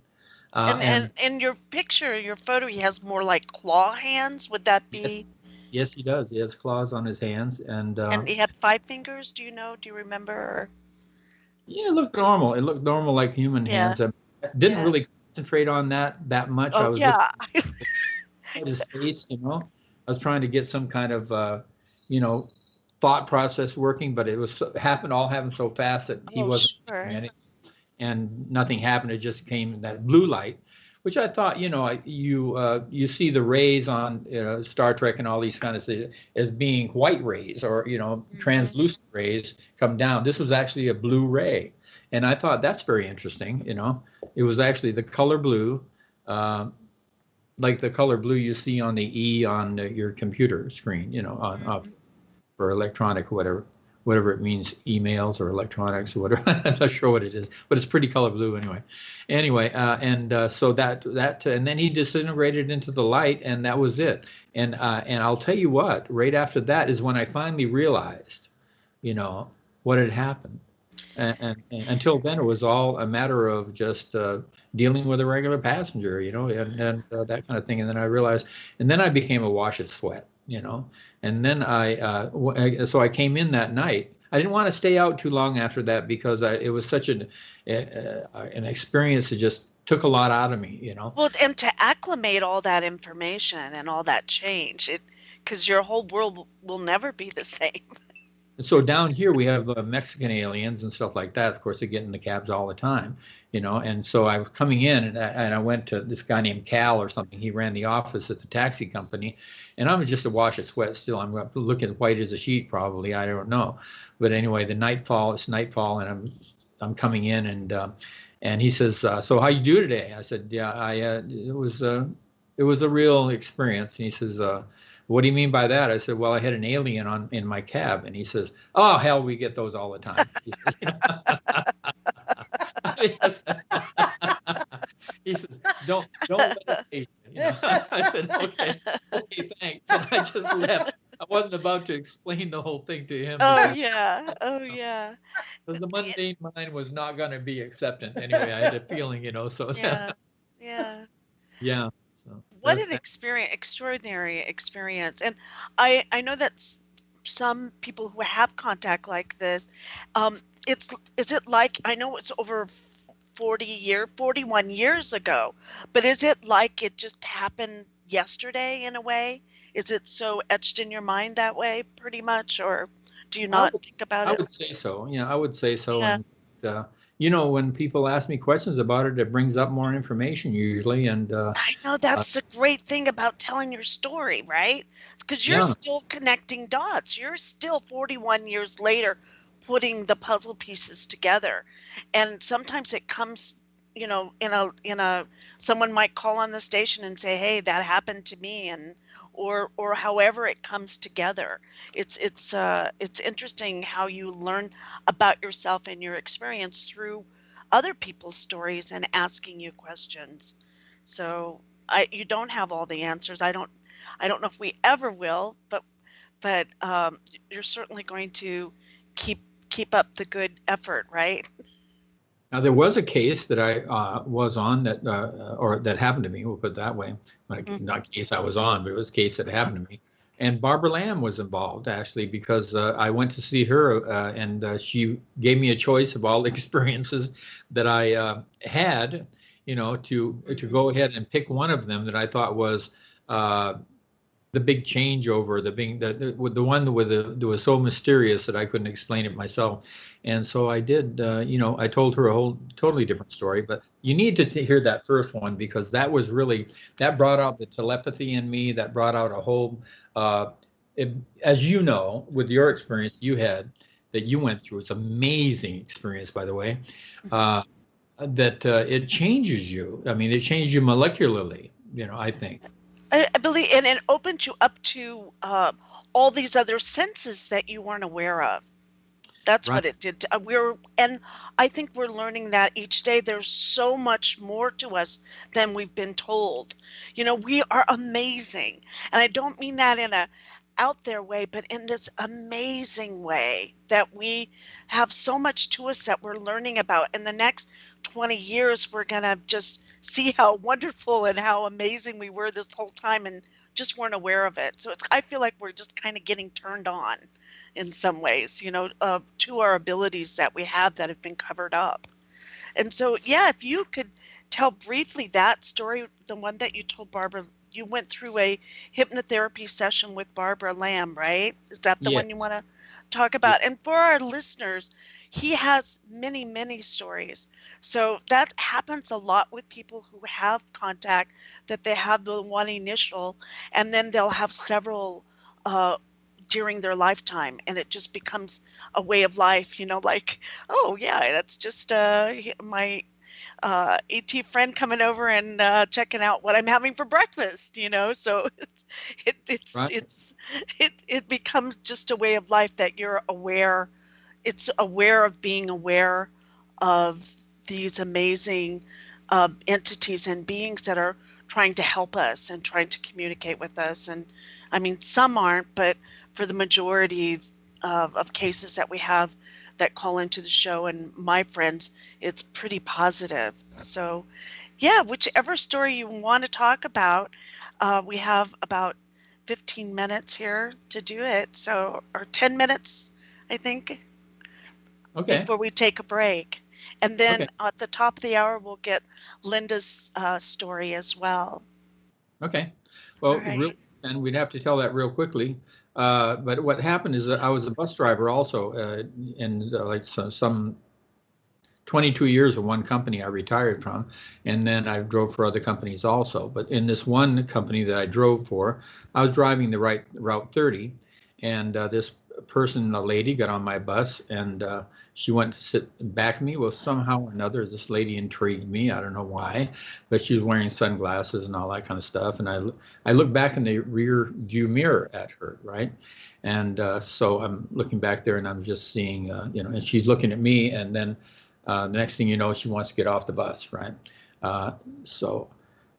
And in your picture, your photo, he has more like claw hands. Would that be? Yes, he does. He has claws on his hands, and he had 5 fingers. Do you know? Do you remember? Yeah, it looked normal. It looked normal like human hands. I didn't really concentrate on that much. Oh, I was looking at his face. I was trying to get some kind of thought process working, but it was all happened so fast that he wasn't sure. doing anything, and nothing happened. It just came that blue light, which I thought, you see the rays on Star Trek and all these kind of things as being white rays or translucent rays come down. This was actually a blue ray, and I thought that's very interesting. It was actually the color blue. Like the color blue you see on the E on your computer screen, for electronic, whatever it means, emails or electronics or whatever. I'm not sure what it is, but it's pretty color blue anyway. So that and then he disintegrated into the light, and that was it. And I'll tell you what, right after that is when I finally realized, what had happened. And until then, it was all a matter of just dealing with a regular passenger, and that kind of thing. And then I realized, and then I became awash in sweat, And then so I came in that night. I didn't want to stay out too long after that because it was such an experience that just took a lot out of me, Well, and to acclimate all that information and all that change, because your whole world will never be the same. So down here we have Mexican aliens and stuff like that. Of course, they get in the cabs all the time, And so I was coming in, and I went to this guy named Cal or something. He ran the office at the taxi company, and I'm just awash of sweat still. I'm looking white as a sheet, probably. I don't know, but anyway, it's nightfall, and I'm coming in, and he says, "So how you do today?" I said, "Yeah, it was a real experience." And he says, "What do you mean by that?" I said, "Well, I had an alien in my cab." And he says, "Oh, hell, we get those all the time." He says, "Don't let it I said, okay, thanks. And I just left. I wasn't about to explain the whole thing to him. Oh yeah. Because the mundane mind was not going to be acceptant. Anyway, I had a feeling, so. Yeah. Yeah. So What an extraordinary experience. And I know that some people who have contact like this, is it like, I know it's over 41 years ago, but is it like it just happened yesterday in a way? Is it so etched in your mind that way pretty much, or do you not think about it? I would say so. Yeah, I would say so. Yeah. And, when people ask me questions about it, it brings up more information usually. And I know that's the great thing about telling your story, right? Because you're still connecting dots. You're still 41 years later putting the puzzle pieces together. And sometimes it comes, in a someone might call on the station and say, "Hey, that happened to me," and or however it comes together. It's interesting how you learn about yourself and your experience through other people's stories and asking you questions. So you don't have all the answers. I don't know if we ever will, but you're certainly going to keep up the good effort, right? Now, there was a case that I was on that happened to me. We'll put it that way. Not a case I was on, but it was a case that happened to me. And Barbara Lamb was involved, actually, because I went to see her, and she gave me a choice of all the experiences that I had, to go ahead and pick one of them that I thought was the big changeover, the one that was so mysterious that I couldn't explain it myself. And so I did, I told her a whole totally different story, but you need to hear that first one, because that brought out the telepathy in me. That brought out a whole, as you know, with your experience that you went through. It's an amazing experience, by the way, that it changes you. I mean, it changes you molecularly, I think. I believe, and it opened you up to all these other senses that you weren't aware of. That's right. What it did. And I think we're learning that each day. There's so much more to us than we've been told. We are amazing, and I don't mean that in a out there way, but in this amazing way that we have so much to us that we're learning about. In the next 20 years, we're going to just see how wonderful and how amazing we were this whole time and just weren't aware of it. So I feel like we're just kind of getting turned on in some ways, to our abilities that we have that have been covered up. And so, if you could tell briefly that story, the one that you told Barbara you went through a hypnotherapy session with Barbara Lamb, right? Is that the Yeah. one you want to talk about? And for our listeners, he has many, many stories. So that happens a lot with people who have contact, that they have the one initial, and then they'll have several during their lifetime, and it just becomes a way of life, like, oh yeah, that's just my ET friend coming over and checking out what I'm having for breakfast, so Right. it becomes just a way of life that you're aware. It's aware of being aware of these amazing entities and beings that are trying to help us and trying to communicate with us. And I mean, some aren't, but for the majority of cases that we have that call into the show and my friends, it's pretty positive. So yeah, whichever story you want to talk about, we have about 15 minutes here to do it. So, or 10 minutes, I think, Okay. before we take a break. And then Okay. at the top of the hour, we'll get Linda's story as well. Okay. Well, All right. and we'd have to tell that real quickly. But what happened is that I was a bus driver also in like some 22 years of one company I retired from, and then I drove for other companies also. But in this one company that I drove for, I was driving the right Route 30, and this person, a lady, got on my bus, and she went to sit back of me. Well, somehow or another, this lady intrigued me. I don't know why, but she was wearing sunglasses and all that kind of stuff. And I looked back in the rear view mirror at her, right? And so I'm looking back there, and I'm just seeing, and she's looking at me, and then the next thing you know, she wants to get off the bus, right? So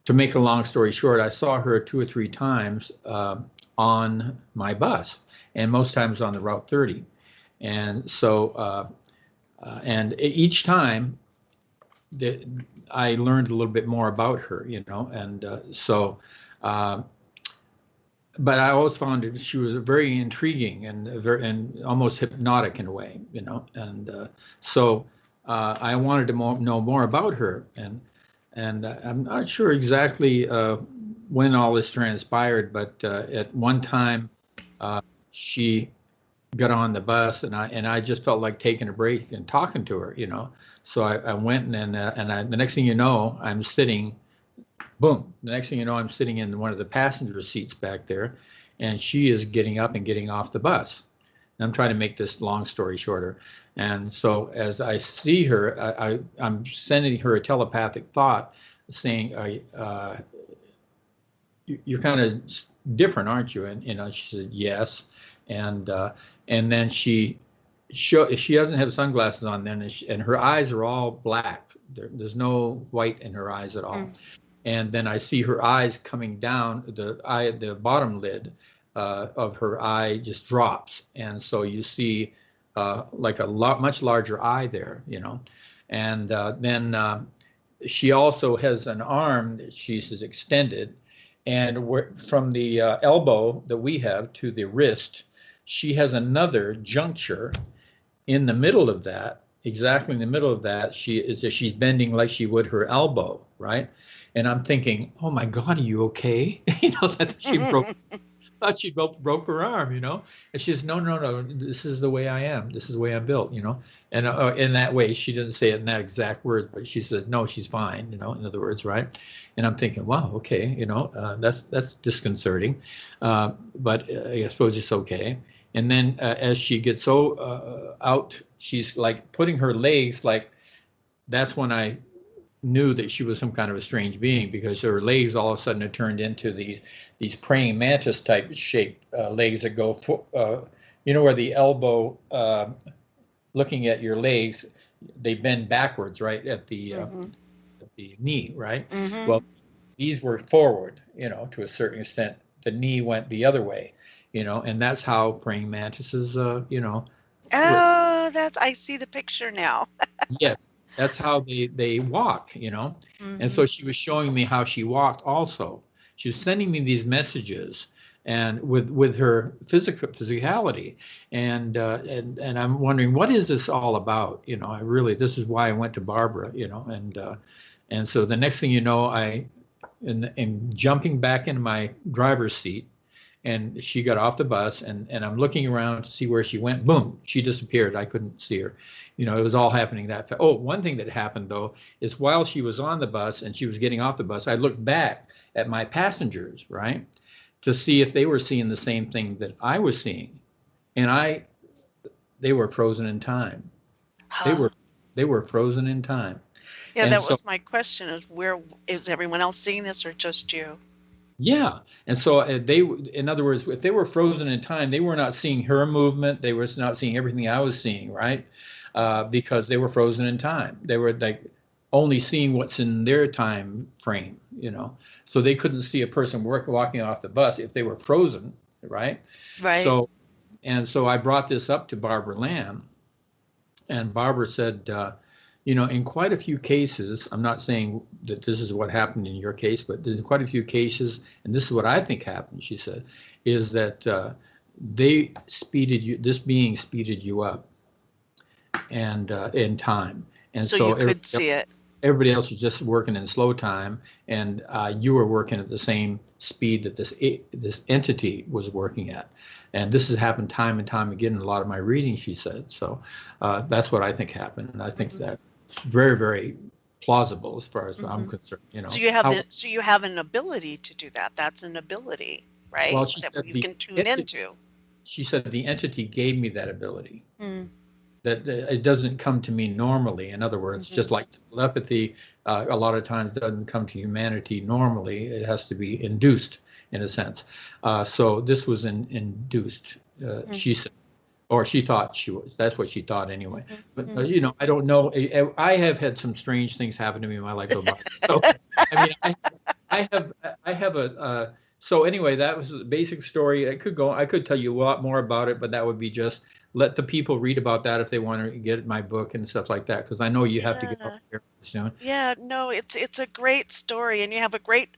to make a long story short, I saw her 2 or 3 times on my bus, and most times on the Route 30. And so, and each time I learned a little bit more about her, and but I always found that she was very intriguing and almost hypnotic in a way, and so I wanted to know more about her, and I'm not sure exactly when all this transpired, but at one time she got on the bus, and I just felt like taking a break and talking to her, So I went, and the next thing you know, I'm sitting. Boom. The next thing you know, I'm sitting in one of the passenger seats back there, and she is getting up and getting off the bus. And I'm trying to make this long story shorter. And so as I see her, I'm sending her a telepathic thought saying, you're kind of different, aren't you? And she said, yes. And then she doesn't have sunglasses on then, and her eyes are all black. There's no white in her eyes at all. Mm. And then I see her eyes coming down, the bottom lid of her eye just drops. And so you see like a much larger eye there, And then she also has an arm that she's extended. And from the elbow that we have to the wrist, she has another juncture in the middle of that, exactly in the middle of that. She's bending like she would her elbow, right? And I'm thinking, oh my God, are you okay? That she thought she broke her arm, And she says, no, this is the way I am. This is the way I'm built, And in that way, she didn't say it in that exact words, but she says, no, she's fine, in other words, right? And I'm thinking, wow, okay, that's disconcerting, but I suppose it's okay. And then as she gets out, she's like putting her legs, like that's when I knew that she was some kind of a strange being, because her legs all of a sudden had turned into these praying mantis type shaped legs that go, where the elbow, looking at your legs, they bend backwards, right, at the knee, right? Mm-hmm. Well, these were forward, to a certain extent. The knee went the other way, and that's how praying mantises, Oh, I see the picture now. Yes. That's how they walk, Mm-hmm. And so she was showing me how she walked also. She was sending me these messages, and with her physicality, and I'm wondering, what is this all about? This is why I went to Barbara, and so the next thing you know, and jumping back into my driver's seat. And she got off the bus, and I'm looking around to see where she went. Boom, she disappeared. I couldn't see her. It was all happening that fast. Oh, one thing that happened, though, is while she was on the bus and she was getting off the bus, I looked back at my passengers, right, to see if they were seeing the same thing that I was seeing. And they were frozen in time. They were frozen in time. Yeah, and that was my question: is everyone else seeing this or just you? Yeah, and so in other words, if they were frozen in time, they were not seeing her movement. They were not seeing everything I was seeing, right? Because they were frozen in time. They were like only seeing what's in their time frame, So they couldn't see a person walking off the bus if they were frozen, right? Right. So I brought this up to Barbara Lamb, and Barbara said, in quite a few cases, I'm not saying that this is what happened in your case, but there's quite a few cases, and this is what I think happened, she said, is that this being speeded you up and in time. And so you could see it. Everybody else was just working in slow time, and you were working at the same speed that this entity was working at. And this has happened time and time again in a lot of my readings, she said. So that's what I think happened. And I think that's very, very plausible as far as I'm concerned. So you have an ability to do that. That's an ability, right? Well, that you can tune into. She said the entity gave me that ability. That it doesn't come to me normally. In other words, just like telepathy, a lot of times doesn't come to humanity normally. It has to be induced, in a sense. So this was induced, she said, or she thought she was. That's what she thought anyway. But I don't know. I have had some strange things happen to me in my life. So I mean, I have a. So anyway, that was the basic story. I could tell you a lot more about it, but that would be just let the people read about that if they want to get my book and stuff like that, because I know you have to get out there soon. Yeah, no, it's a great story, and you have a great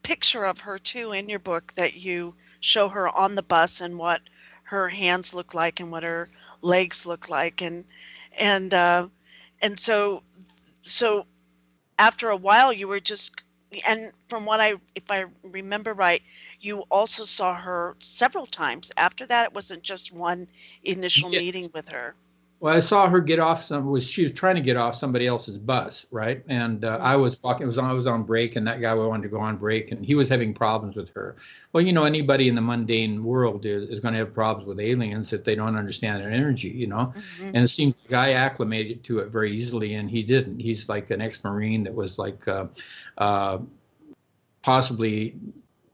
picture of her too in your book that you show her on the bus and what her hands look like and what her legs look like, and so after a while you were just. And from if I remember right, you also saw her several times after that. It wasn't just one initial meeting with her. Well, I saw her get off she was trying to get off somebody else's bus, right? And I was walking. I was on break, and that guy wanted to go on break, and he was having problems with her. Well, anybody in the mundane world is going to have problems with aliens if they don't understand their energy, And it seems the guy acclimated to it very easily, and he didn't. He's like an ex-Marine that was like possibly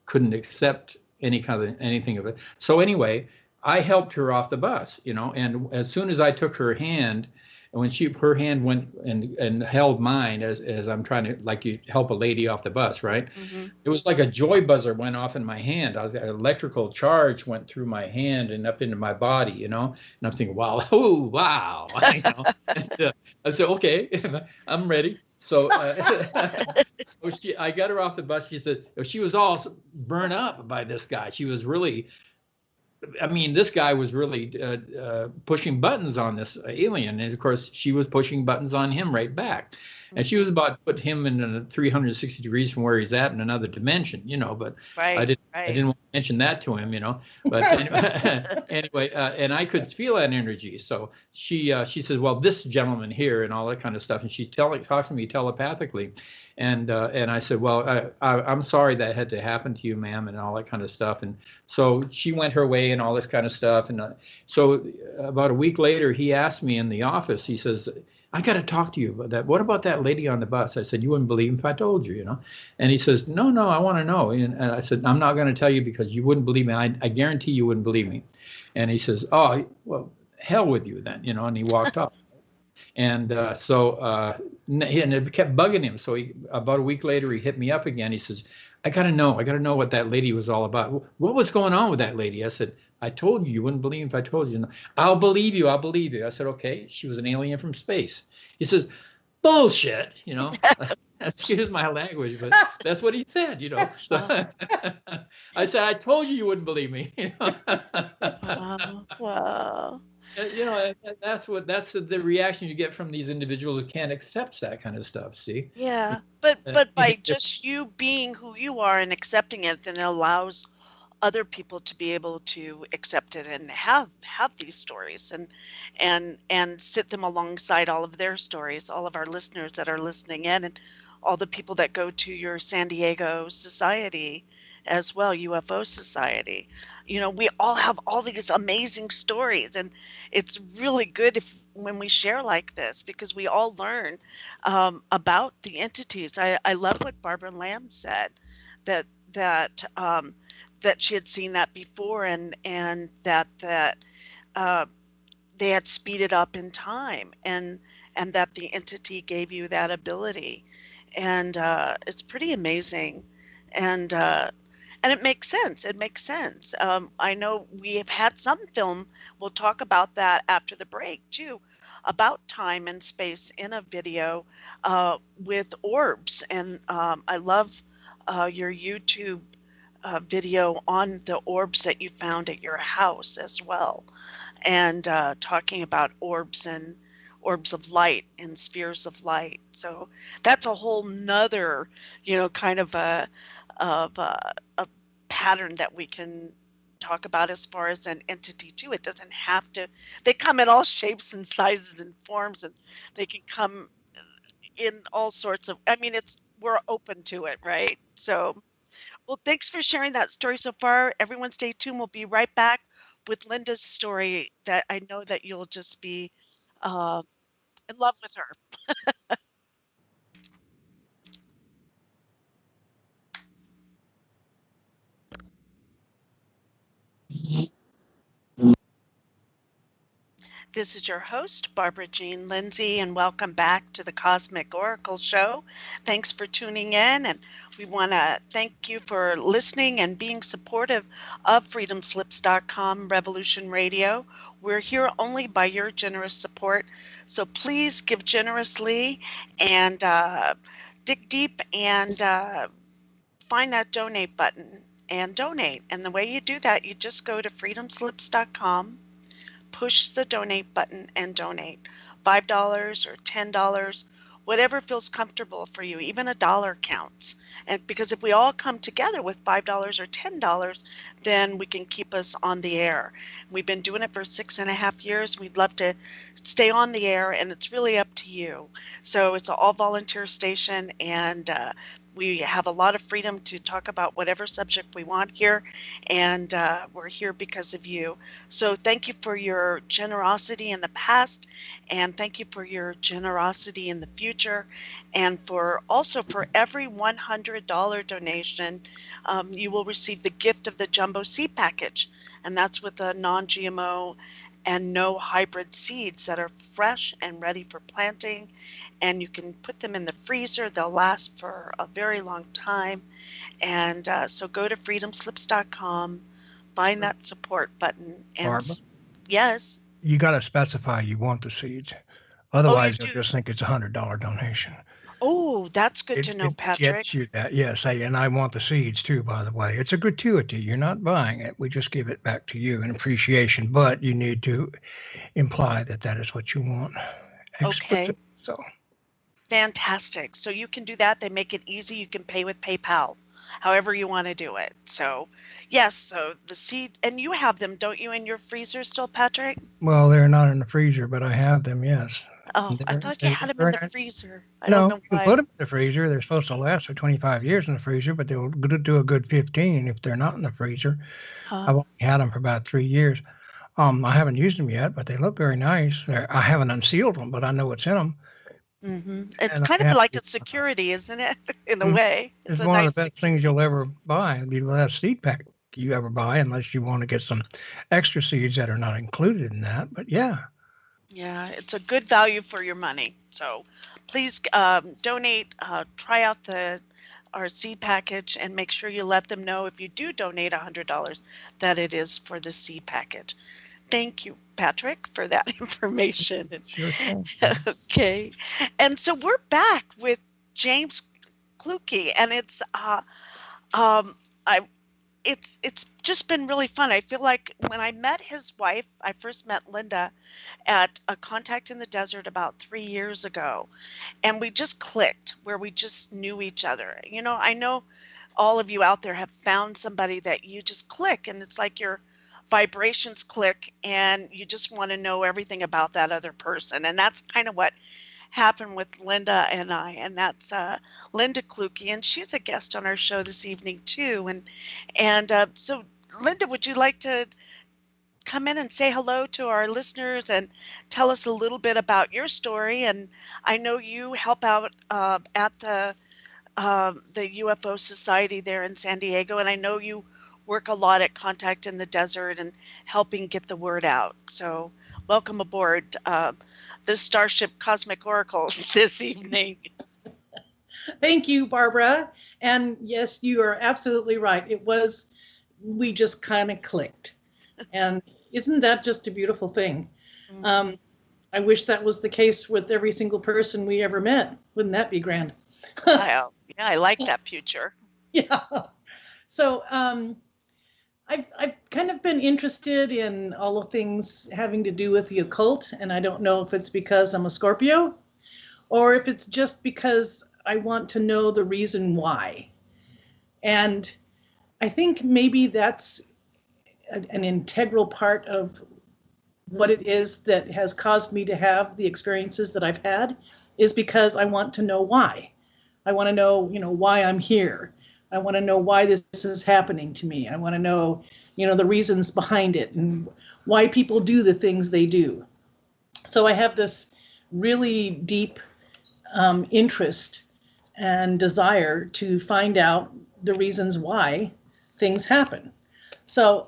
couldn't accept anything of it. So anyway, I helped her off the bus, and as soon as I took her hand, and when her hand went and held mine as I'm trying to, like you help a lady off the bus, right? It was like a joy buzzer went off in my hand. An electrical charge went through my hand and up into my body, and I'm thinking, wow, oh, wow. And, I said, okay, I'm ready. So, I got her off the bus. She said she was all burned up by this guy. She was really, this guy was really pushing buttons on this alien. And of course, she was pushing buttons on him right back. And she was about to put him in 360 degrees from where he's at in another dimension, but I didn't want to mention that to him, But anyway, and I could feel that energy. So she said, well, this gentleman here and all that kind of stuff. And she talked to me telepathically. And I said, well, I'm sorry that had to happen to you, ma'am, and all that kind of stuff. And so she went her way and all this kind of stuff. And so about a week later, he asked me in the office, he says, I got to talk to you about that. What about that lady on the bus? I said, you wouldn't believe me if I told you, And he says, no, I want to know. And I said, I'm not going to tell you because you wouldn't believe me. I guarantee you wouldn't believe me. And he says, oh, well, hell with you then, and he walked off. And and it kept bugging him. So about a week later, he hit me up again. He says, I got to know what that lady was all about. What was going on with that lady? I said, I told you wouldn't believe me if I told you. I'll believe you. I said, okay, she was an alien from space. He says, bullshit, Excuse my language, but that's what he said, So I said, I told you wouldn't believe me. Wow. That's the reaction you get from these individuals who can't accept that kind of stuff. See? Yeah, but Even by just you being who you are and accepting it, then it allows other people to be able to accept it and have these stories and sit them alongside all of their stories, all of our listeners that are listening in, and all the people that go to your San Diego Society as well, UFO Society. We all have all these amazing stories, and it's really good if when we share like this, because we all learn about the entities. I love what Barbara Lamb said, that that um, that she had seen that before, and that uh, they had speeded up in time, and that the entity gave you that ability, and it's pretty amazing, and and it makes sense. It makes sense. I know we have had some film. We'll talk about that after the break too, about time and space in a video with orbs, and I love your YouTube video on the orbs that you found at your house as well, and talking about orbs and orbs of light and spheres of light. So that's a whole nother, kind of a pattern that we can talk about as far as an entity too. It doesn't have to. They come in all shapes and sizes and forms, and they can come in all sorts of. I mean, we're open to it, right? So. Well, thanks for sharing that story so far. Everyone stay tuned. We'll be right back with Linda's story that I know that you'll just be uh, in love with her. This is your host, Barbara Jean Lindsay, and welcome back to the Cosmic Oracle Show. Thanks for tuning in, and we want to thank you for listening and being supportive of freedomslips.com Revolution Radio. We're here only by your generous support, so please give generously and dig deep and find that donate button and donate. And the way you do that, you just go to freedomslips.com, push the donate button and donate $5 or $10, whatever feels comfortable for you. Even $1 counts. And because if we all come together with $5 or $10, then we can keep us on the air. We've been doing it for 6.5 years. We'd love to stay on the air, and it's really up to you. So it's an all volunteer station, and we have a lot of freedom to talk about whatever subject we want here, and we're here because of you. So thank you for your generosity in the past, and thank you for your generosity in the future, and for every $100 donation, you will receive the gift of the Jumbo Seed Package, and that's with a non-GMO and no hybrid seeds that are fresh and ready for planting, and you can put them in the freezer. They'll last for a very long time, and so go to freedomslips.com, find that support button, and Barbara? Yes. You got to specify you want the seeds. Otherwise, they'll just think it's a $100 donation. Oh, that's good to know, Patrick. Gets you that, yes. And I want the seeds too, by the way. It's a gratuity. You're not buying it. We just give it back to you in appreciation, but you need to imply that is what you want. Okay. So. Fantastic. So you can do that. They make it easy. You can pay with PayPal, however you want to do it. So, yes. So the seed, and you have them, don't you, in your freezer still, Patrick? Well, they're not in the freezer, but I have them, yes. Oh, I thought you had them in the freezer. I don't know why. You can put them in the freezer. They're supposed to last for 25 years in the freezer, but they'll do a good 15 if they're not in the freezer. I've only had them for about 3 years. I haven't used them yet, but they look very nice. I haven't unsealed them, but I know what's in them. Mm-hmm. It's kind of like a security, isn't it? In a way. It's one of the best things you'll ever buy. It'll be the last seed pack you ever buy, unless you want to get some extra seeds that are not included in that. But yeah. Yeah, it's a good value for your money. So please donate, try out our seed package, and make sure you let them know if you do donate $100 that it is for the seed package. Thank you, Patrick, for that information. Sure. Okay. And so we're back with James Clukey, and it's it's just been really fun. I feel like when I met his wife, I first met Linda at a Contact in the Desert about 3 years ago, and we just clicked where we just knew each other. I know all of you out there have found somebody that you just click, and it's like your vibrations click and you just want to know everything about that other person. And that's kind of what happened with Linda and I, and that's Linda Clukey, and she's a guest on our show this evening too. So Linda, would you like to come in and say hello to our listeners and tell us a little bit about your story? And I know you help out at the UFO Society there in San Diego, and I know you work a lot at Contact in the Desert and helping get the word out. So welcome aboard the Starship Cosmic Oracle this evening. Thank you, Barbara. And yes, you are absolutely right. We just kind of clicked. And isn't that just a beautiful thing? Mm-hmm. I wish that was the case with every single person we ever met. Wouldn't that be grand? Yeah, I like that future. Yeah. So I've kind of been interested in all the things having to do with the occult, and I don't know if it's because I'm a Scorpio or if it's just because I want to know the reason why. And I think maybe that's an integral part of what it is that has caused me to have the experiences that I've had, is because I want to know why. I want to know, why I'm here. I want to know why this is happening to me. I want to know, the reasons behind it and why people do the things they do. So I have this really deep interest and desire to find out the reasons why things happen. So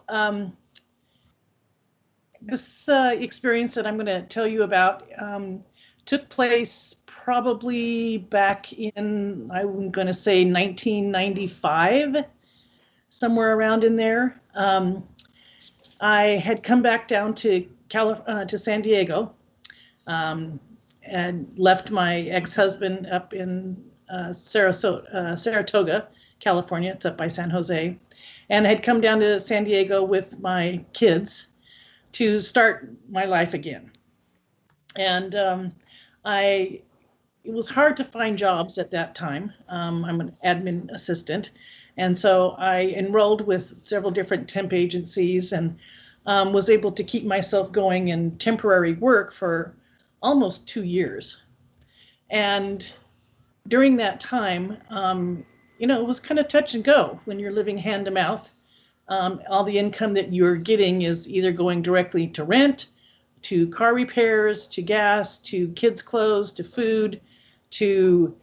this experience that I'm going to tell you about took place probably back in, I'm going to say 1995, somewhere around in there. I had come back down to San Diego and left my ex-husband up in Saratoga, California. It's up by San Jose, and had come down to San Diego with my kids to start my life again. And it was hard to find jobs at that time. I'm an admin assistant. And so I enrolled with several different temp agencies and was able to keep myself going in temporary work for almost 2 years. And during that time, it was kind of touch and go when you're living hand to mouth. All the income that you're getting is either going directly to rent, to car repairs, to gas, to kids' clothes, to food, to,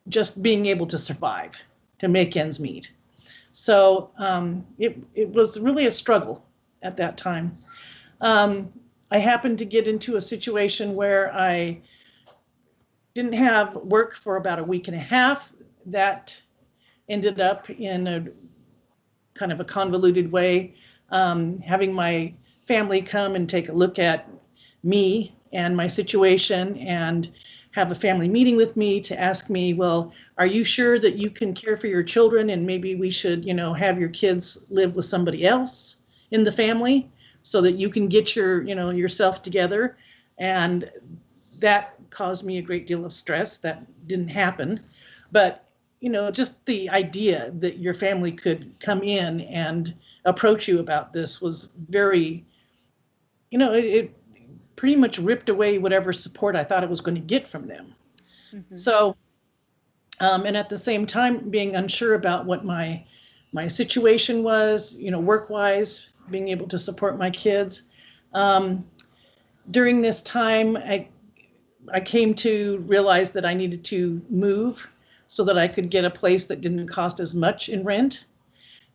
just being able to survive, to make ends meet. So it was really a struggle at that time. I happened to get into a situation where I didn't have work for about a week and a half. That ended up in a kind of a convoluted way, having my family come and take a look at me and my situation and have a family meeting with me to ask me, well, are you sure that you can care for your children, and maybe we should, have your kids live with somebody else in the family so that you can get your, yourself together. And that caused me a great deal of stress. That didn't happen. But, just the idea that your family could come in and approach you about this was very, it pretty much ripped away whatever support I thought I was going to get from them. Mm-hmm. So, and at the same time, being unsure about what my situation was, work-wise, being able to support my kids. During this time, I came to realize that I needed to move so that I could get a place that didn't cost as much in rent.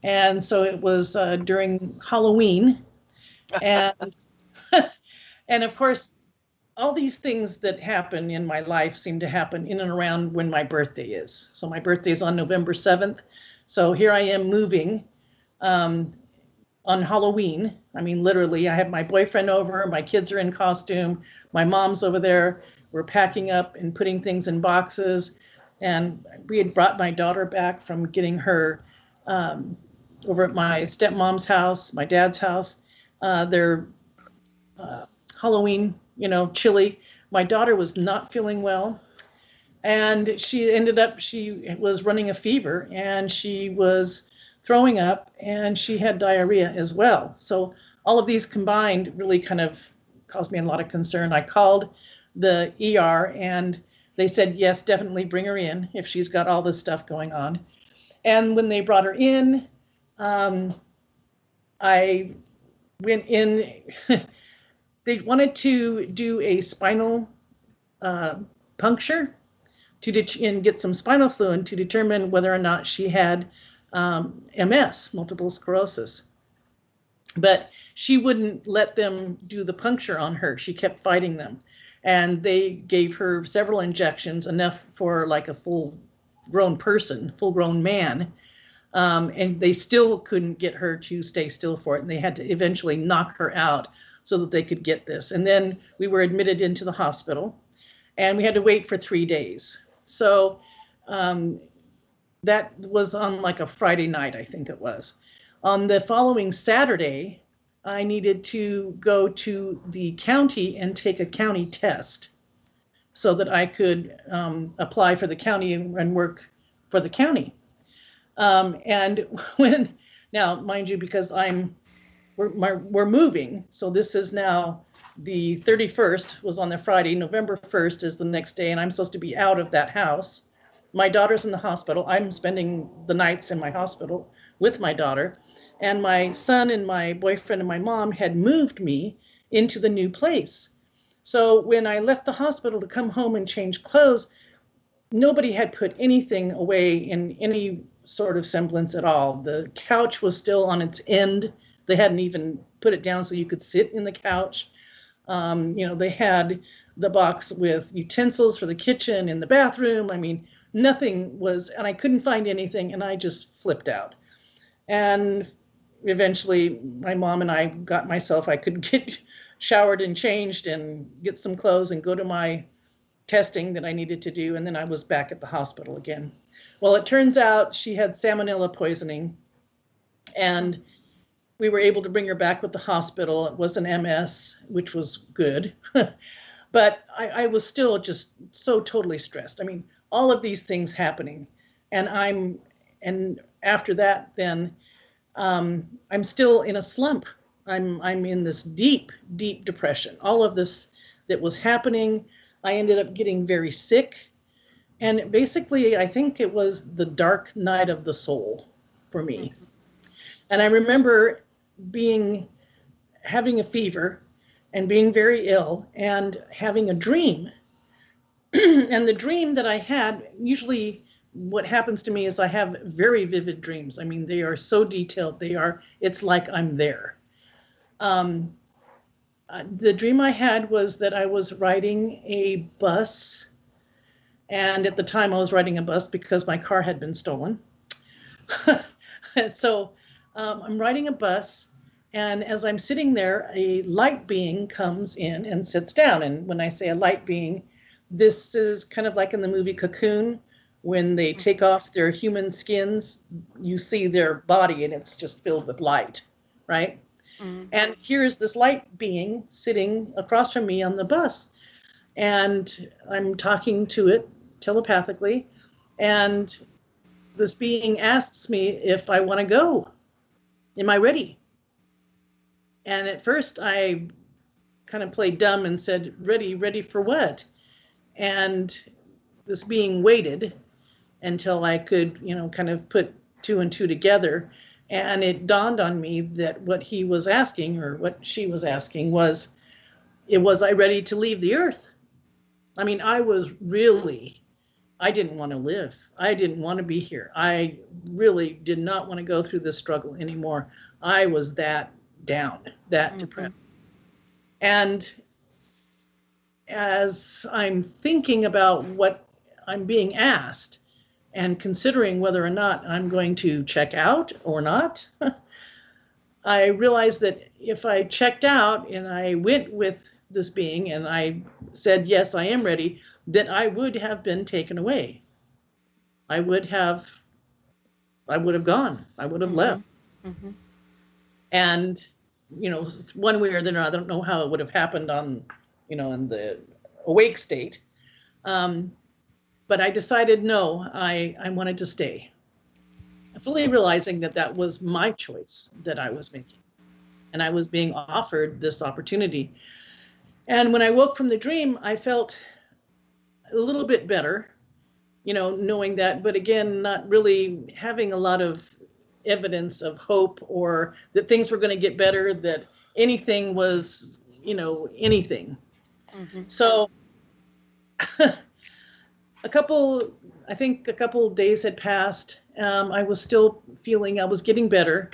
And so it was during Halloween. And and of course, all these things that happen in my life seem to happen in and around when my birthday is. So my birthday is on November 7th. So here I am moving on Halloween. I mean, literally, I have my boyfriend over, my kids are in costume, my mom's over there. We're packing up and putting things in boxes. And we had brought my daughter back from getting her over at my stepmom's house, my dad's house. Their Halloween, chili. My daughter was not feeling well, and she was running a fever, and she was throwing up, and she had diarrhea as well. So all of these combined really kind of caused me a lot of concern. I called the ER, and they said, yes, definitely bring her in if she's got all this stuff going on. And when they brought her in, I went in. They wanted to do a spinal puncture and get some spinal fluid to determine whether or not she had MS, multiple sclerosis. But she wouldn't let them do the puncture on her. She kept fighting them. And they gave her several injections, enough for like a full-grown person, full-grown man. And they still couldn't get her to stay still for it. And they had to eventually knock her out so that they could get this. And then we were admitted into the hospital, and we had to wait for 3 days. So that was on like a Friday night, I think it was. On the following Saturday, I needed to go to the county and take a county test so that I could apply for the county and work for the county. And now, mind you, because we're moving, so this is now the 31st was on the Friday, November 1st is the next day, and I'm supposed to be out of that house. My daughter's in the hospital. I'm spending the nights in my hospital with my daughter, and my son and my boyfriend and my mom had moved me into the new place. So when I left the hospital to come home and change clothes, nobody had put anything away in any sort of semblance at all. The couch was still on its end. They hadn't even put it down so you could sit in the couch. They had the box with utensils for the kitchen and the bathroom. I mean, nothing was, and I couldn't find anything, and I just flipped out. And eventually my mom and I I could get showered and changed and get some clothes and go to my testing that I needed to do. And then I was back at the hospital again. Well, it turns out she had salmonella poisoning, and we were able to bring her back with the hospital. It was an MS, which was good. But I was still just so totally stressed. I mean, all of these things happening. And after that, then I'm still in a slump. I'm in this deep, deep depression. All of this that was happening, I ended up getting very sick. And basically, I think it was the dark night of the soul for me. And I remember having a fever and being very ill and having a dream. And the dream that I had, usually what happens to me is I have very vivid dreams. I mean, they are so detailed. It's like I'm there. The dream I had was that I was riding a bus. And at the time I was riding a bus because my car had been stolen. So I'm riding a bus, and as I'm sitting there, a light being comes in and sits down. And when I say a light being, this is kind of like in the movie Cocoon, when they take off their human skins, you see their body and it's just filled with light, right? Mm-hmm. And here's this light being sitting across from me on the bus. And I'm talking to it telepathically, and this being asks me if I want to go. Am I ready? And at first I kind of played dumb and said, ready for what? And this being waited until I could, kind of put two and two together. And it dawned on me that what he was asking, or what she was asking, was I ready to leave the earth? I mean, I didn't want to live. I didn't want to be here. I really did not want to go through this struggle anymore. I was that down, that depressed. And as I'm thinking about what I'm being asked and considering whether or not I'm going to check out or not, I realized that if I checked out and I went with this being and I said, yes, I am ready, then I would have been taken away. I would have I would have gone. I would have left. Mm-hmm. And, one way or the other, I don't know how it would have happened on, in the awake state. But I decided, no, I wanted to stay. Fully realizing that was my choice that I was making. And I was being offered this opportunity. And when I woke from the dream, I felt a little bit better, knowing that, but again, not really having a lot of evidence of hope or that things were going to get better, that anything was, anything. Mm-hmm. So a couple of days had passed. I was still feeling, I was getting better,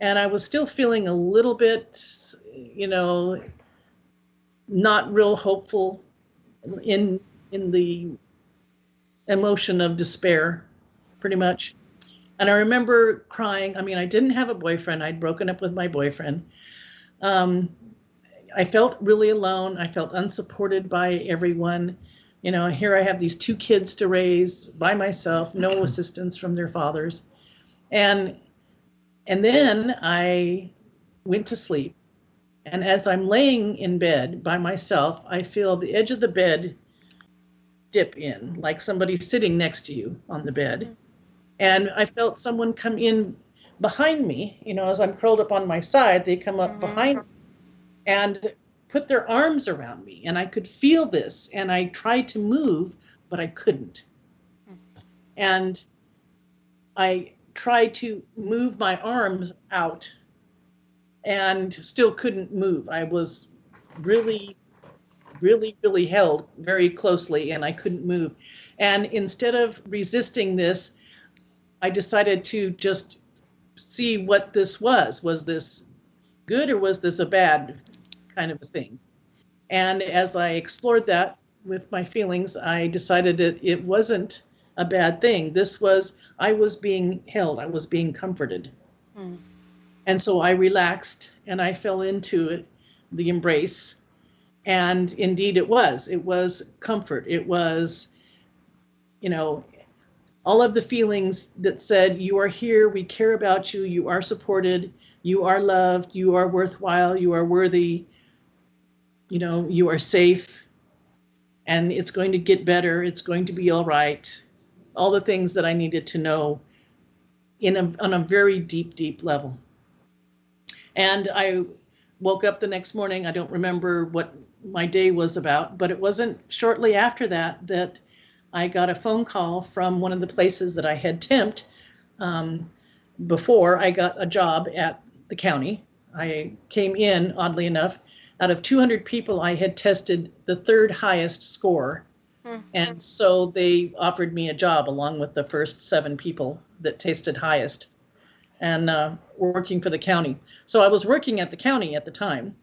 and I was still feeling a little bit, not real hopeful in the emotion of despair, pretty much. And I remember crying. I mean, I didn't have a boyfriend. I'd broken up with my boyfriend. I felt really alone. I felt unsupported by everyone. Here I have these 2 kids to raise by myself, no assistance from their fathers. And then I went to sleep. And as I'm laying in bed by myself, I feel the edge of the bed dip in, like somebody sitting next to you on the bed. And I felt someone come in behind me, as I'm curled up on my side, they come up behind me and put their arms around me. And I could feel this. And I tried to move, but I couldn't. And I tried to move my arms out and still couldn't move. I was really, really, really held very closely and I couldn't move. And instead of resisting this, I decided to just see what this was. Was this good or was this a bad kind of a thing? And as I explored that with my feelings, I decided that it wasn't a bad thing. I was being held, I was being comforted. And so I relaxed and I fell into the embrace. And indeed it was comfort. It was, all of the feelings that said, you are here, we care about you, you are supported, you are loved, you are worthwhile, you are worthy, you are safe, and it's going to get better, it's going to be all right. All the things that I needed to know on a very deep, deep level. And I woke up the next morning. I don't remember what my day was about, but it wasn't shortly after that I got a phone call from one of the places that I had temped before I got a job at the county. I came in, oddly enough, out of 200 people, I had tested the 3rd highest score. And so they offered me a job along with the first 7 people that tasted highest and working for the county. So I was working at the county at the time,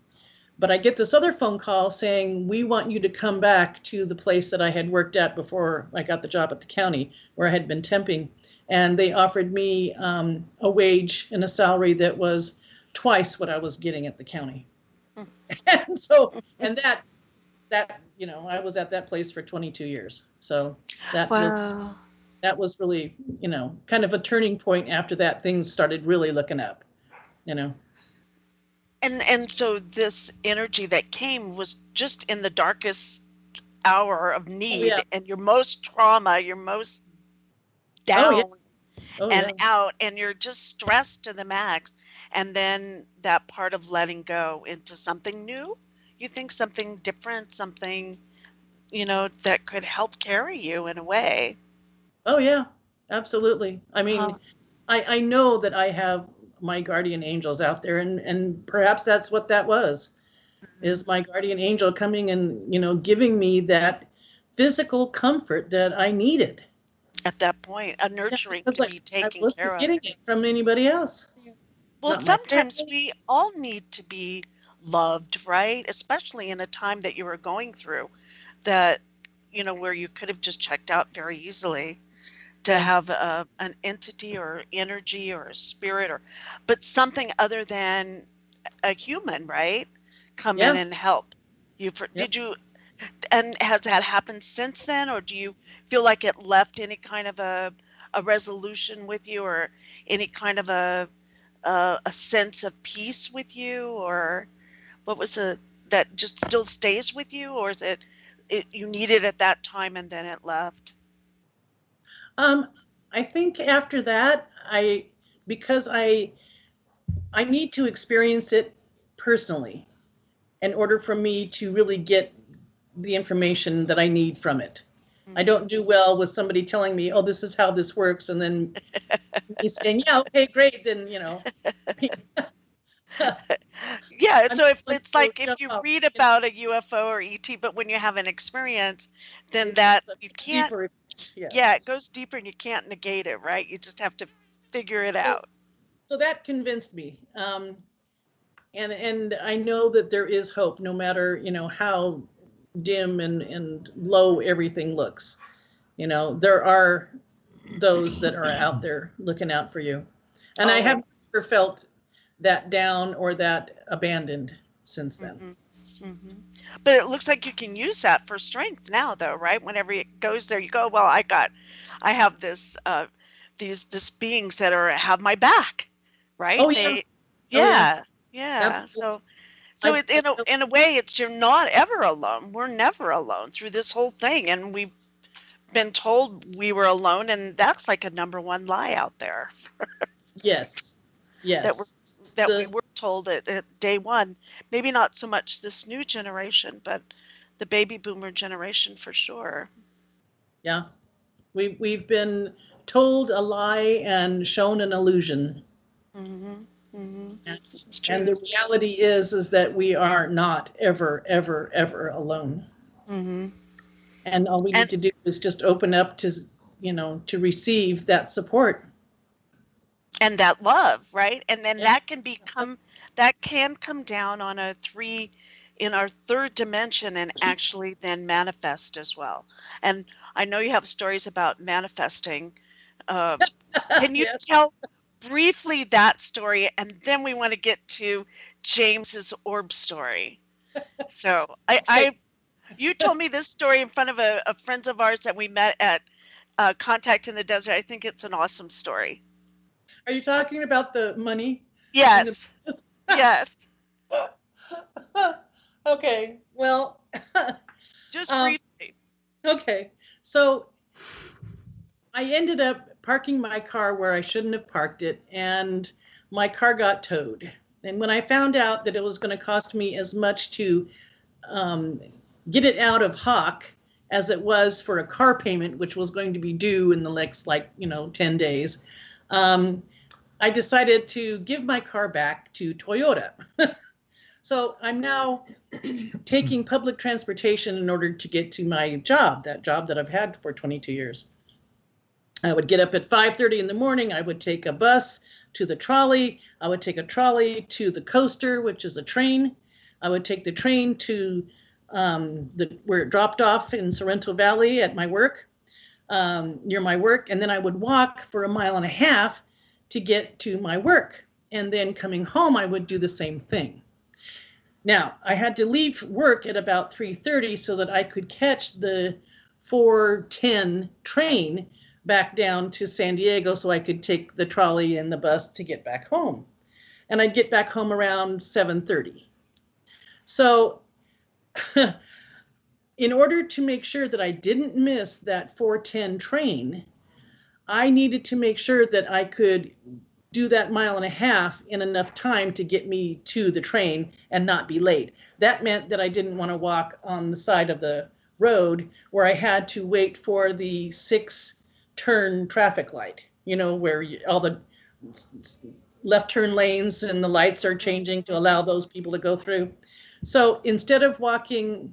but I get this other phone call saying, we want you to come back to the place that I had worked at before I got the job at the county where I had been temping. And they offered me a wage and a salary that was twice what I was getting at the county. And that, I was at that place for 22 years. So that was really, kind of a turning point. After that, things started really looking up, And so this energy that came was just in the darkest hour of need and your most trauma, your most down out, and you're just stressed to the max. And then that part of letting go into something new, you think something different, something, that could help carry you in a way. Oh, yeah, absolutely. I mean, I know that I have my guardian angels out there, and perhaps that's what that was, is my guardian angel coming and, giving me that physical comfort that I needed. At that point, a nurturing to be taken care of. I wasn't getting it from anybody else. Yeah. Well, sometimes we all need to be loved, right? Especially in a time that you were going through that, where you could have just checked out very easily. To have an entity or energy or a spirit but something other than a human, right? Come in and help you. Did you, and has that happened since then, or do you feel like it left any kind of a a resolution with you, or any kind of a sense of peace with you, or what was it that just still stays with you, or is it you need it at that time and then it left? I think after that, because I need to experience it personally in order for me to really get the information that I need from it. I don't do well with somebody telling me, oh, this is how this works, and then me saying, yeah, okay, great, then, Yeah, so if I'm it's like if you read about a UFO or ET, but when you have an experience, then that you can't, deeper, yeah, it goes deeper and you can't negate it, right? You just have to figure it out. So that convinced me. And I know that there is hope, no matter, how dim and low everything looks. There are those that are out there looking out for you. And I haven't ever felt that down or that abandoned since then. But it looks like you can use that for strength now, though, right? Whenever it goes there, you go, well, I have this these beings that have my back, right? Oh, yeah. Yeah. So in a way, you're not ever alone. We're never alone through this whole thing, and we've been told we were alone, and that's like a number one lie out there. Yes. That we were told at day one. Maybe not so much this new generation, but the baby boomer generation for sure. Yeah, we've been told a lie and shown an illusion. And the reality is that we are not ever, ever, ever alone. And all we need to do is just open up to, to receive that support. And that love, right? And then that can come down on in our third dimension and actually then manifest as well. And I know you have stories about manifesting. Can you tell briefly that story? And then we want to get to James's orb story. So you told me this story in front of a friends of ours that we met at Contact in the Desert. I think it's an awesome story. Are you talking about the money? Yes. Yes. Okay. Well, just briefly. Okay. So I ended up parking my car where I shouldn't have parked it, and my car got towed. And when I found out that it was going to cost me as much to get it out of Hawk as it was for a car payment, which was going to be due in the next 10 days, I decided to give my car back to Toyota. So I'm now taking public transportation in order to get to my job, that job that I've had for 22 years. I would get up at 5:30 in the morning. I would take a bus to the trolley. I would take a trolley to the coaster, which is a train. I would take the train to where it dropped off in Sorrento Valley at my work, near my work. And then I would walk for 1.5 miles to get to my work. And then coming home, I would do the same thing. Now, I had to leave work at about 3:30 so that I could catch the 4:10 train back down to San Diego so I could take the trolley and the bus to get back home. And I'd get back home around 7:30. So in order to make sure that I didn't miss that 4:10 train, I needed to make sure that I could do that 1.5 miles in enough time to get me to the train and not be late. That meant that I didn't want to walk on the side of the road where I had to wait for the 6-turn traffic light, where all the left turn lanes and the lights are changing to allow those people to go through. So instead of walking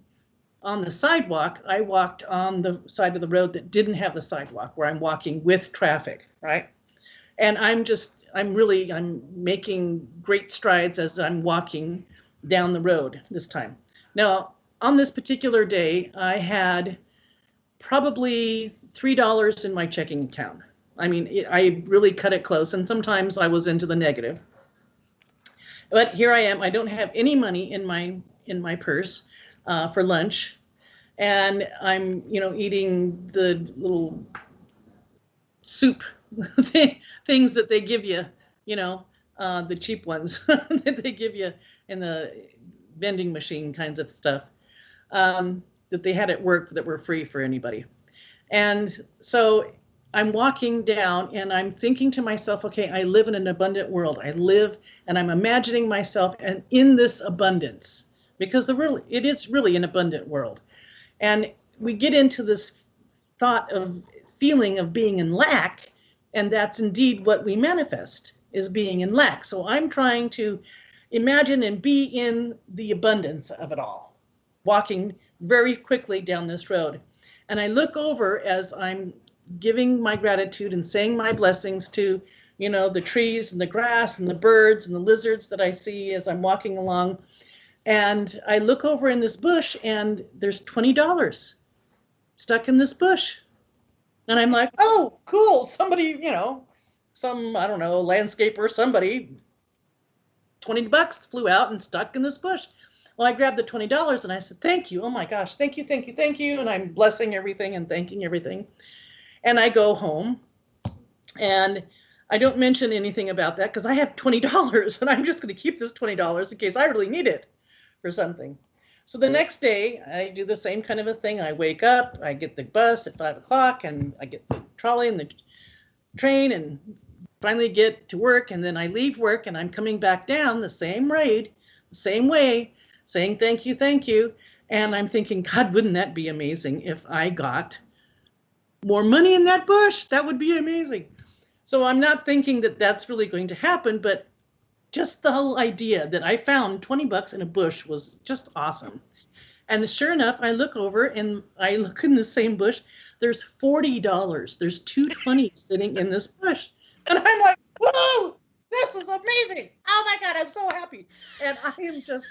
on the sidewalk, I walked on the side of the road that didn't have the sidewalk, where I'm walking with traffic, right? And I'm making great strides as I'm walking down the road this time. Now, on this particular day, I had probably $3 in my checking account. I mean, I really cut it close, and sometimes I was into the negative. But here I am. I don't have any money in my purse for lunch, and I'm eating the little soup things that they give you, the cheap ones that they give you in the vending machine kinds of stuff that they had at work that were free for anybody. And so I'm walking down and I'm thinking to myself, okay, I live in an abundant world. I live and I'm imagining myself and in this abundance, because it is really an abundant world. And we get into this thought of feeling of being in lack, and that's indeed what we manifest, is being in lack. So I'm trying to imagine and be in the abundance of it all, walking very quickly down this road. And I look over as I'm giving my gratitude and saying my blessings to, the trees and the grass and the birds and the lizards that I see as I'm walking along. And I look over in this bush and there's $20 stuck in this bush. And I'm like, oh, cool. Somebody, some, I don't know, landscaper, somebody, $20 flew out and stuck in this bush. Well, I grabbed the $20 and I said, thank you. Oh my gosh, thank you, thank you, thank you. And I'm blessing everything and thanking everything. And I go home and I don't mention anything about that because I have $20 and I'm just going to keep this $20 in case I really need it for something. So the next day I do the same kind of a thing. I wake up, I get the bus at 5 o'clock and I get the trolley and the train and finally get to work. And then I leave work and I'm coming back down the same road, the same way, saying thank you, thank you. And I'm thinking, God, wouldn't that be amazing if I got more money in that bush? That would be amazing. So I'm not thinking that that's really going to happen, but just the whole idea that I found $20 in a bush was just awesome. And sure enough, I look over and I look in the same bush. There's $40. There's two 20s sitting in this bush. And I'm like, whoa, this is amazing. Oh my God, I'm so happy. And I am just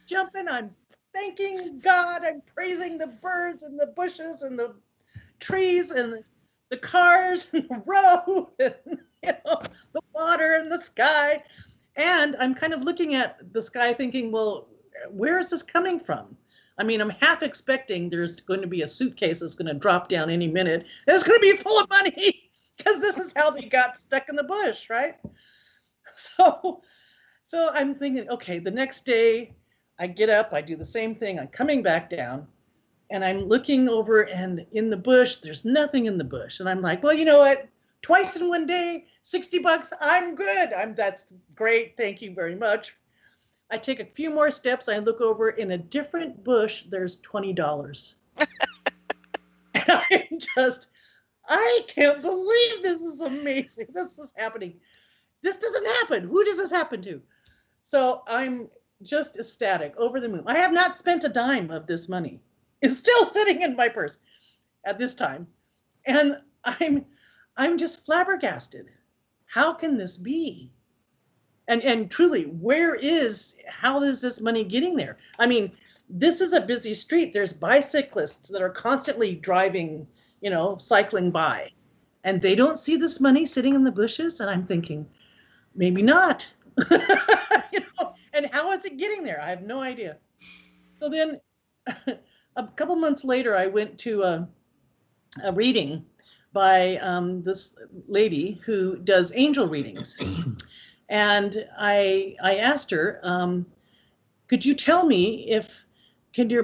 jumping. I'm thanking God. I'm praising the birds and the bushes and the trees and the cars and the road and the water and the sky. And I'm kind of looking at the sky thinking, well, where is this coming from? I mean, I'm half expecting there's going to be a suitcase that's going to drop down any minute. And it's going to be full of money because this is how they got stuck in the bush, right? So I'm thinking, okay, the next day I get up, I do the same thing. I'm coming back down and I'm looking over and in the bush, there's nothing in the bush. And I'm like, well, you know what? Twice in one day, $60, I'm good. That's great. Thank you very much. I take a few more steps. I look over in a different bush. There's $20. And I can't believe this is amazing. This is happening. This doesn't happen. Who does this happen to? So I'm just ecstatic, over the moon. I have not spent a dime of this money. It's still sitting in my purse at this time. And I'm just flabbergasted. How can this be? And truly, how is this money getting there? I mean, this is a busy street. There's bicyclists that are constantly driving, cycling by. And they don't see this money sitting in the bushes. And I'm thinking, maybe not. And how is it getting there? I have no idea. So then a couple months later, I went to a reading by this lady who does angel readings. And I asked her, could you tell me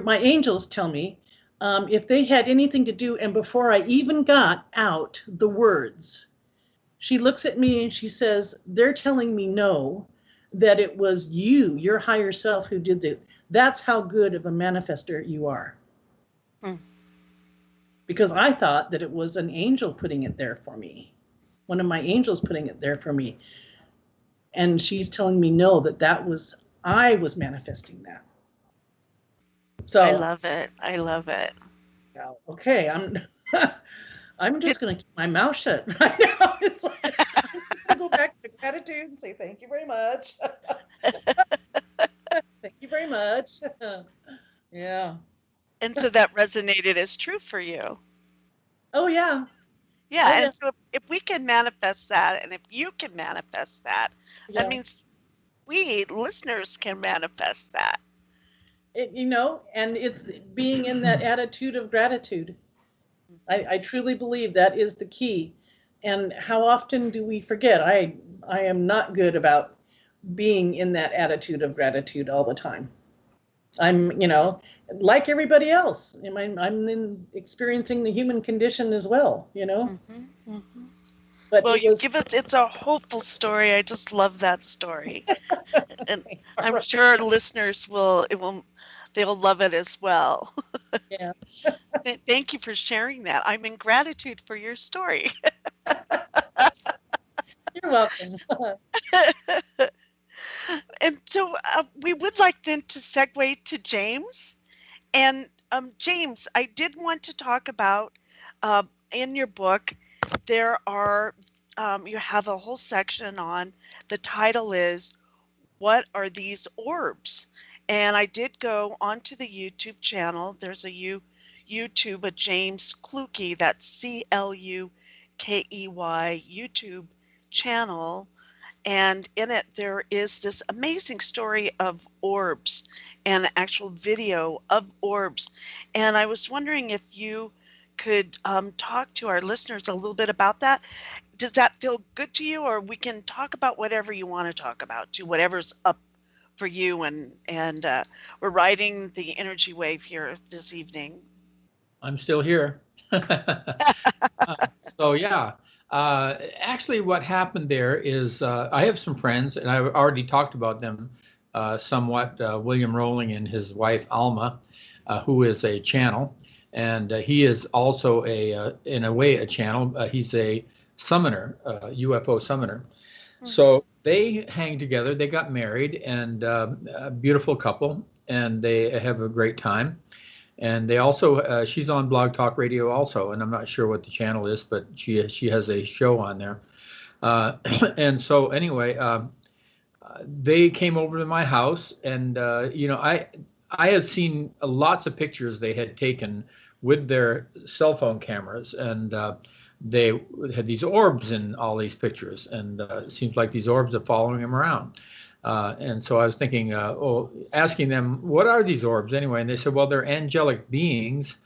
my angels tell me if they had anything to do, and before I even got out the words, she looks at me and she says, they're telling me no, that it was you, your higher self, who did that. That's how good of a manifester you are. Because I thought that it was an angel putting it there for me. One of my angels putting it there for me. And she's telling me no, I was manifesting that. So I love it. I love it. Okay, I'm just going to keep my mouth shut right now. It's like, I'm going to go back to gratitude and say thank you very much. Thank you very much. Yeah. And so that resonated as true for you. Oh, yeah. Yeah. And so if we can manifest that, and if you can manifest that, that means we listeners can manifest that. And it's being in that attitude of gratitude. I truly believe that is the key. And how often do we forget? I am not good about being in that attitude of gratitude all the time. I'm, like everybody else. I'm experiencing the human condition as well, Mm-hmm, mm-hmm. But well, it's a hopeful story. I just love that story. And I'm sure listeners they'll love it as well. Yeah. Thank you for sharing that. I'm in gratitude for your story. You're welcome. And so we would like then to segue to James. And James, I did want to talk about in your book, there are, you have a whole section on, the title is, What Are These Orbs? And I did go onto the YouTube channel. There's a YouTube, a James Clukey, that's Clukey YouTube channel. And in it, there is this amazing story of orbs and actual video of orbs. And I was wondering if you could talk to our listeners a little bit about that. Does that feel good to you? Or we can talk about whatever you want to talk about, to whatever's up for you. And we're riding the energy wave here this evening. I'm still here. So, yeah. Actually, what happened there is I have some friends, and I've already talked about them somewhat. William Rowling and his wife Alma, who is a channel, and he is also in a way, a channel. He's a summoner, UFO summoner. Mm-hmm. So they hang together. They got married, and a beautiful couple, and they have a great time. And they also, she's on Blog Talk Radio also, and I'm not sure what the channel is, but she has a show on there. And so anyway, they came over to my house, and I had seen lots of pictures they had taken with their cell phone cameras, and they had these orbs in all these pictures, and it seems like these orbs are following them around. And so I was thinking, asking them, what are these orbs anyway? And they said, well, they're angelic beings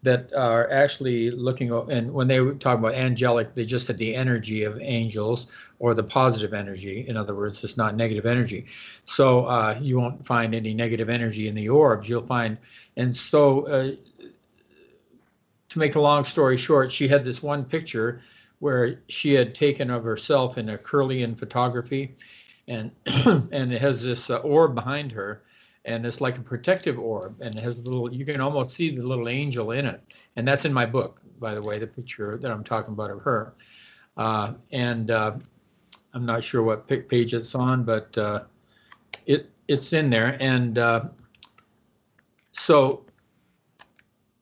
that are actually looking, and when they talk about angelic, they just had the energy of angels, or the positive energy. In other words, it's not negative energy. So you won't find any negative energy in the orbs. You'll find, and so to make a long story short, she had this one picture where she had taken of herself in a Curlian photography, and and it has this orb behind her, and it's like a protective orb, and it has you can almost see the little angel in it. And that's in my book, by the way, the picture that I'm talking about of her. And I'm not sure what page it's on, but it's in there. And so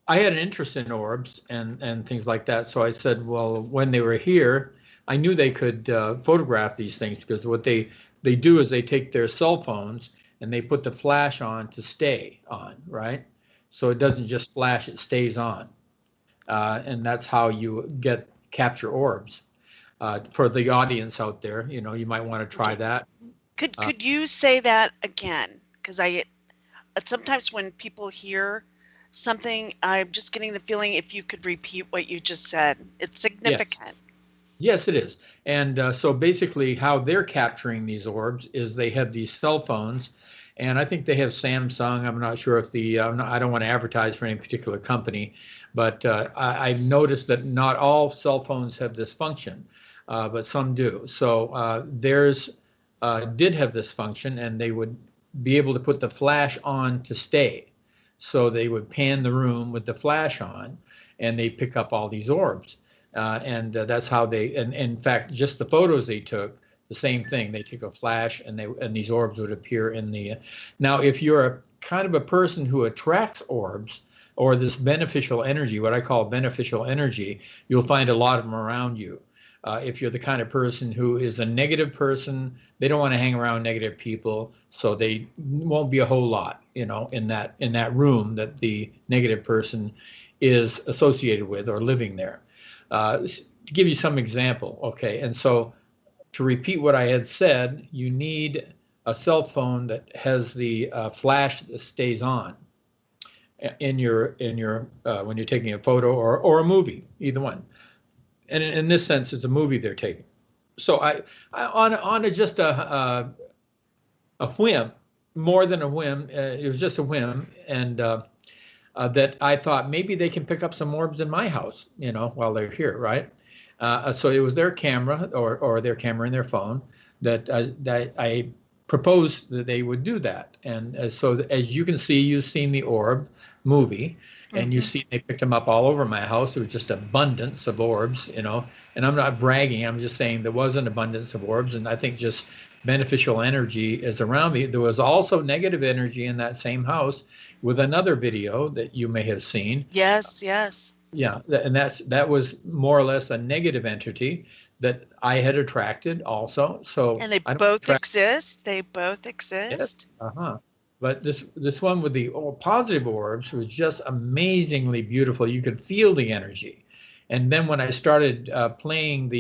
I had an interest in orbs and things like that. So I said, well, when they were here, I knew they could photograph these things, because what they do is they take their cell phones and they put the flash on to stay on, right? So it doesn't just flash, it stays on. And that's how you capture orbs. For the audience out there, you might want to try that. Could you say that again? Because sometimes when people hear something, I'm just getting the feeling, if you could repeat what you just said. It's significant. Yes, it is. And so basically how they're capturing these orbs is they have these cell phones, and I think they have Samsung. I'm not sure if I don't want to advertise for any particular company, but I've noticed that not all cell phones have this function, but some do. So theirs did have this function, and they would be able to put the flash on to stay. So they would pan the room with the flash on, and they pick up all these orbs. And that's how and in fact, just the photos they took, the same thing. They took a flash, and these orbs would appear in the. Now, if you're a kind of a person who attracts orbs, or this beneficial energy, what I call beneficial energy, you'll find a lot of them around you. If you're the kind of person who is a negative person, they don't want to hang around negative people, so they won't be a whole lot, in that room that the negative person is associated with or living there. To give you some example, okay, and so to repeat what I had said, you need a cell phone that has the flash that stays on in your when you're taking a photo or a movie, either one. And in this sense, it's a movie they're taking. So I on just a whim, more than a whim, it was just a whim, and that I thought maybe they can pick up some orbs in my house, while they're here, right? So it was their camera or their camera in their phone that I proposed that they would do that. And so as you can see, you've seen the orb movie, and you see they picked them up all over my house. There was just abundance of orbs, and I'm not bragging. I'm just saying there was an abundance of orbs, and I think just beneficial energy is around me. There was also negative energy in that same house with another video that you may have seen. Yes. Yeah, and that was more or less a negative entity that I had attracted also. So and they both exist. They both exist. Yes. But this one with the positive orbs was just amazingly beautiful. You could feel the energy. And then when I started playing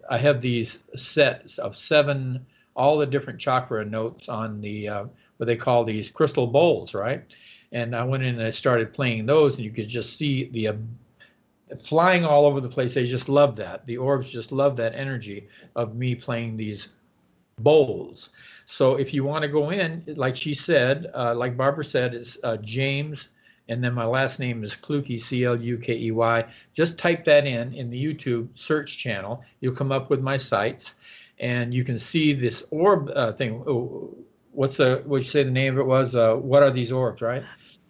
I have these sets of 7, all the different chakra notes on the what they call these crystal bowls, right? And I went in and I started playing those, and you could just see the flying all over the place. They just love that. The orbs just love that energy of me playing these bowls. So if you want to go in, like she said, like Barbara said, it's James, and then my last name is Clukey, Clukey. Just type that in the YouTube search channel. You'll come up with my sites, and you can see this orb thing. What'd you say the name of it was? What are these orbs, right?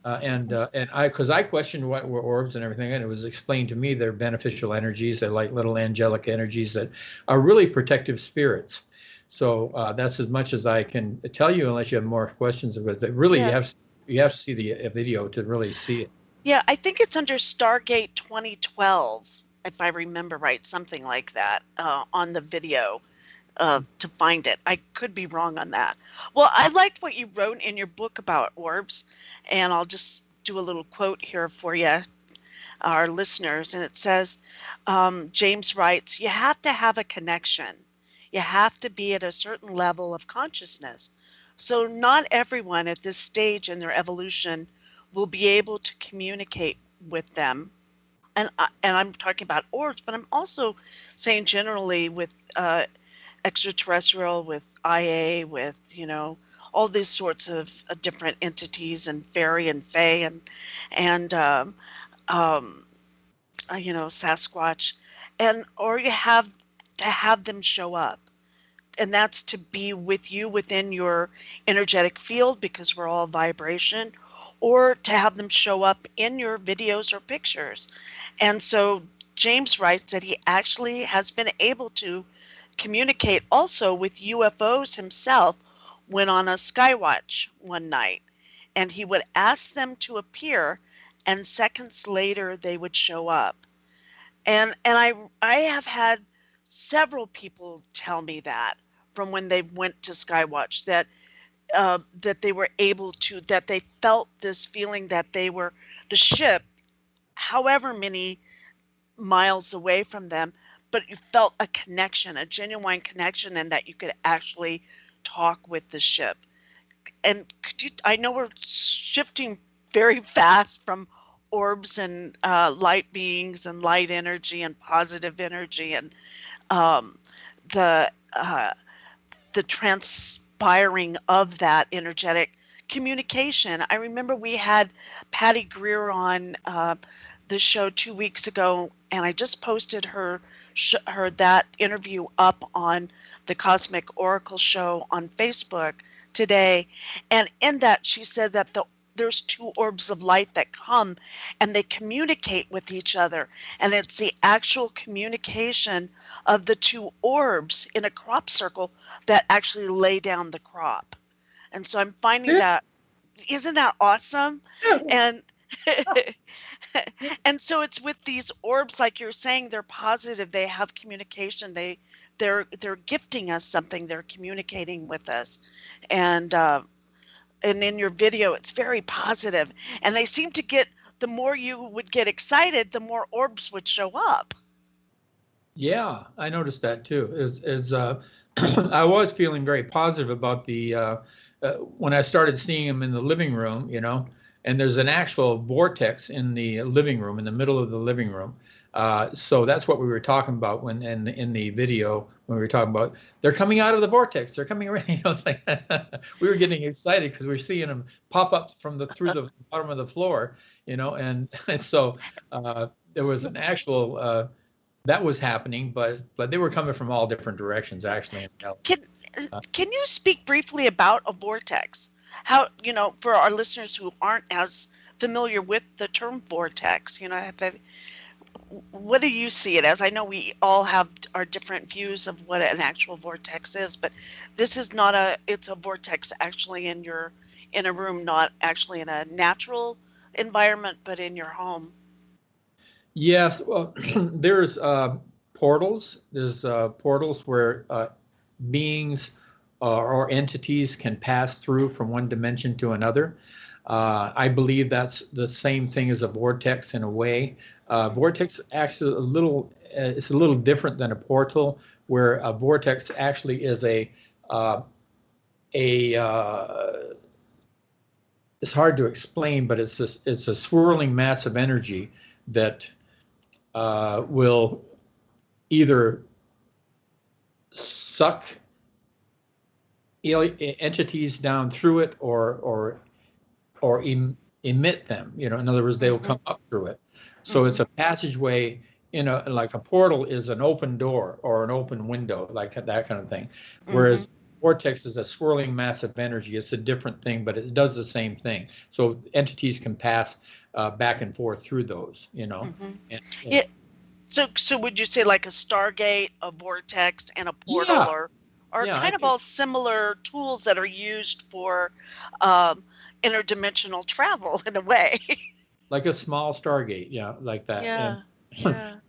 Because I questioned what were orbs and everything, and it was explained to me they're beneficial energies. They're like little angelic energies that are really protective spirits. So that's as much as I can tell you, unless you have more questions. But really, you have to see the video to really see it. Yeah, I think it's under Stargate 2012, if I remember right, something like that, on the video. To find it. I could be wrong on that. Well, I liked what you wrote in your book about orbs, and I'll just do a little quote here for you, our listeners. And it says, James writes, "You have to have a connection. You have to be at a certain level of consciousness. So not everyone at this stage in their evolution will be able to communicate with them." And I'm talking about orbs, but I'm also saying generally with extra-terrestrial, with IA, with all these sorts of different entities, and fairy and fae, and Sasquatch, or you have to have them show up, and that's to be with you within your energetic field, because we're all vibration, or to have them show up in your videos or pictures. And so James writes that he actually has been able to communicate also with UFOs himself when on a skywatch one night, and he would ask them to appear, and seconds later they would show up. And I have had several people tell me that from when they went to skywatch, that they were able to, that they felt this feeling that they were the ship, however many miles away from them, but you felt a connection, a genuine connection, and that you could actually talk with the ship. And I know we're shifting very fast from orbs and light beings and light energy and positive energy, and the transpiring of that energetic communication. I remember we had Patty Greer on the show 2 weeks ago, and I just posted her that interview up on the Cosmic Oracle show on Facebook today. And in that, she said that there's 2 orbs of light that come, and they communicate with each other, and it's the actual communication of the 2 orbs in a crop circle that actually lay down the crop. And so I'm finding that, isn't that awesome? And and so it's with these orbs, like you're saying, they're positive, they have communication, they're gifting us something, they're communicating with us. And in your video, it's very positive, and they seem to get, the more you would get excited, the more orbs would show up. Yeah, I noticed that too. I was feeling very positive about the when I started seeing them in the living room, and there's an actual vortex in the living room, in the middle of the living room. So that's what we were talking about when in the video, when we were talking about they're coming out of the vortex, they're coming around. It's like we were getting excited because we're seeing them pop up from through the bottom of the floor, and so there was an actual that was happening, but they were coming from all different directions actually. Can you speak briefly about a vortex? How, for our listeners who aren't as familiar with the term vortex, what do you see it as? I know we all have our different views of what an actual vortex is, but this is it's a vortex actually in a room, not actually in a natural environment, but in your home. Yes, well, there's portals. There's portals where beings or entities can pass through from one dimension to another. I believe that's the same thing as a vortex in a way. Vortex actually it's a little different than a portal, where a vortex actually is it's hard to explain, but it's a swirling mass of energy that will either suck entities down through it or emit them. In other words, they will come up through it. So it's a passageway like a portal is an open door or an open window, like that kind of thing. Whereas vortex is a swirling mass of energy. It's a different thing, but it does the same thing. So entities can pass back and forth through those, So would you say like a Stargate, a vortex, and a portal are kind of all similar tools that are used for interdimensional travel in a way? Like a small Stargate, like that. Yeah.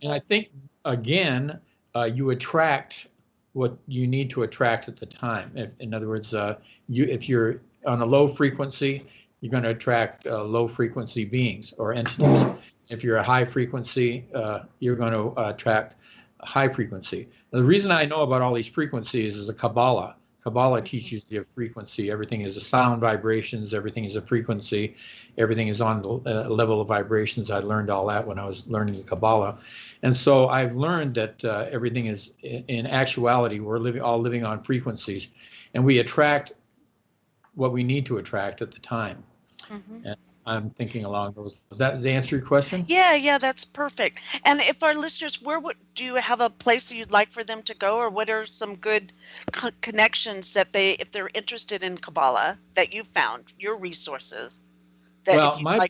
And I think, again, you attract what you need to attract at the time. In other words, if you're on a low frequency, you're going to attract low frequency beings or entities. If you're a high frequency, you're going to attract high frequency. Now, the reason I know about all these frequencies is the Kabbalah. Kabbalah teaches you frequency. Everything is a sound vibrations. Everything is a frequency. Everything is on the level of vibrations. I learned all that when I was learning the Kabbalah. And so I've learned that everything is, in actuality, we're all living on frequencies. And we attract what we need to attract at the time. And I'm thinking along those. Does that answer your question? Yeah, that's perfect. And if our listeners, do you have a place that you'd like for them to go, or what are some good connections that if they're interested in Kabbalah, that you found, your resources? My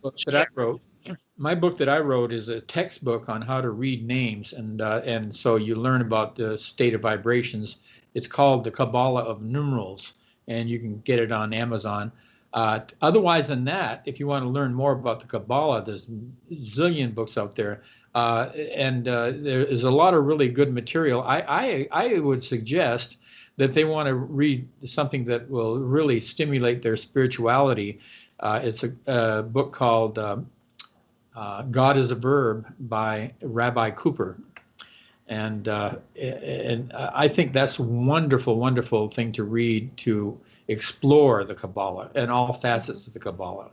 book that I wrote is a textbook on how to read names, and so you learn about the state of vibrations. It's called the Kabbalah of Numerals, and you can get it on Amazon. Otherwise than that, if you want to learn more about the Kabbalah, there's a zillion books out there, and there is a lot of really good material. I would suggest that they want to read something that will really stimulate their spirituality. It's a book called God is a Verb by Rabbi Cooper. And I think that's a wonderful, wonderful thing to read, to explore the Kabbalah and all facets of the Kabbalah.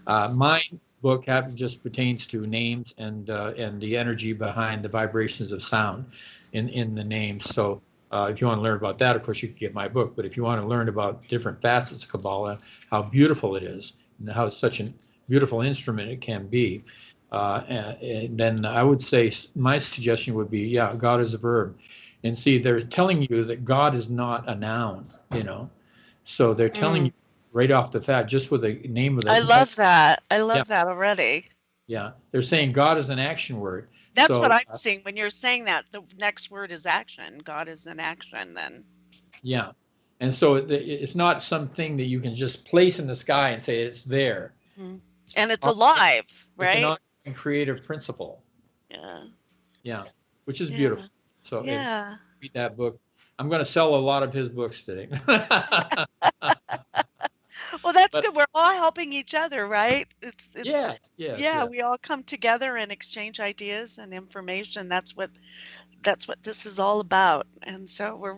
My book just pertains to names and the energy behind the vibrations of sound in the names. So if you want to learn about that, of course, you can get my book. But if you want to learn about different facets of Kabbalah, how beautiful it is, and how it's such a beautiful instrument it can be, then I would say my suggestion would be, God is a verb. And see, they're telling you that God is not a noun, So they're telling you right off the bat, just with the name of the... I love that. I love that already. Yeah, they're saying God is an action word. That's what I'm seeing. When you're saying that, the next word is action. God is an action then. Yeah. And so it's not something that you can just place in the sky and say it's there. And it's alive, right? It's an creative principle. Yeah, which is beautiful. So read that book. I'm going to sell a lot of his books today. Well, that's good. We're all helping each other, right? Yes. We all come together and exchange ideas and information. That's what this is all about. And so we're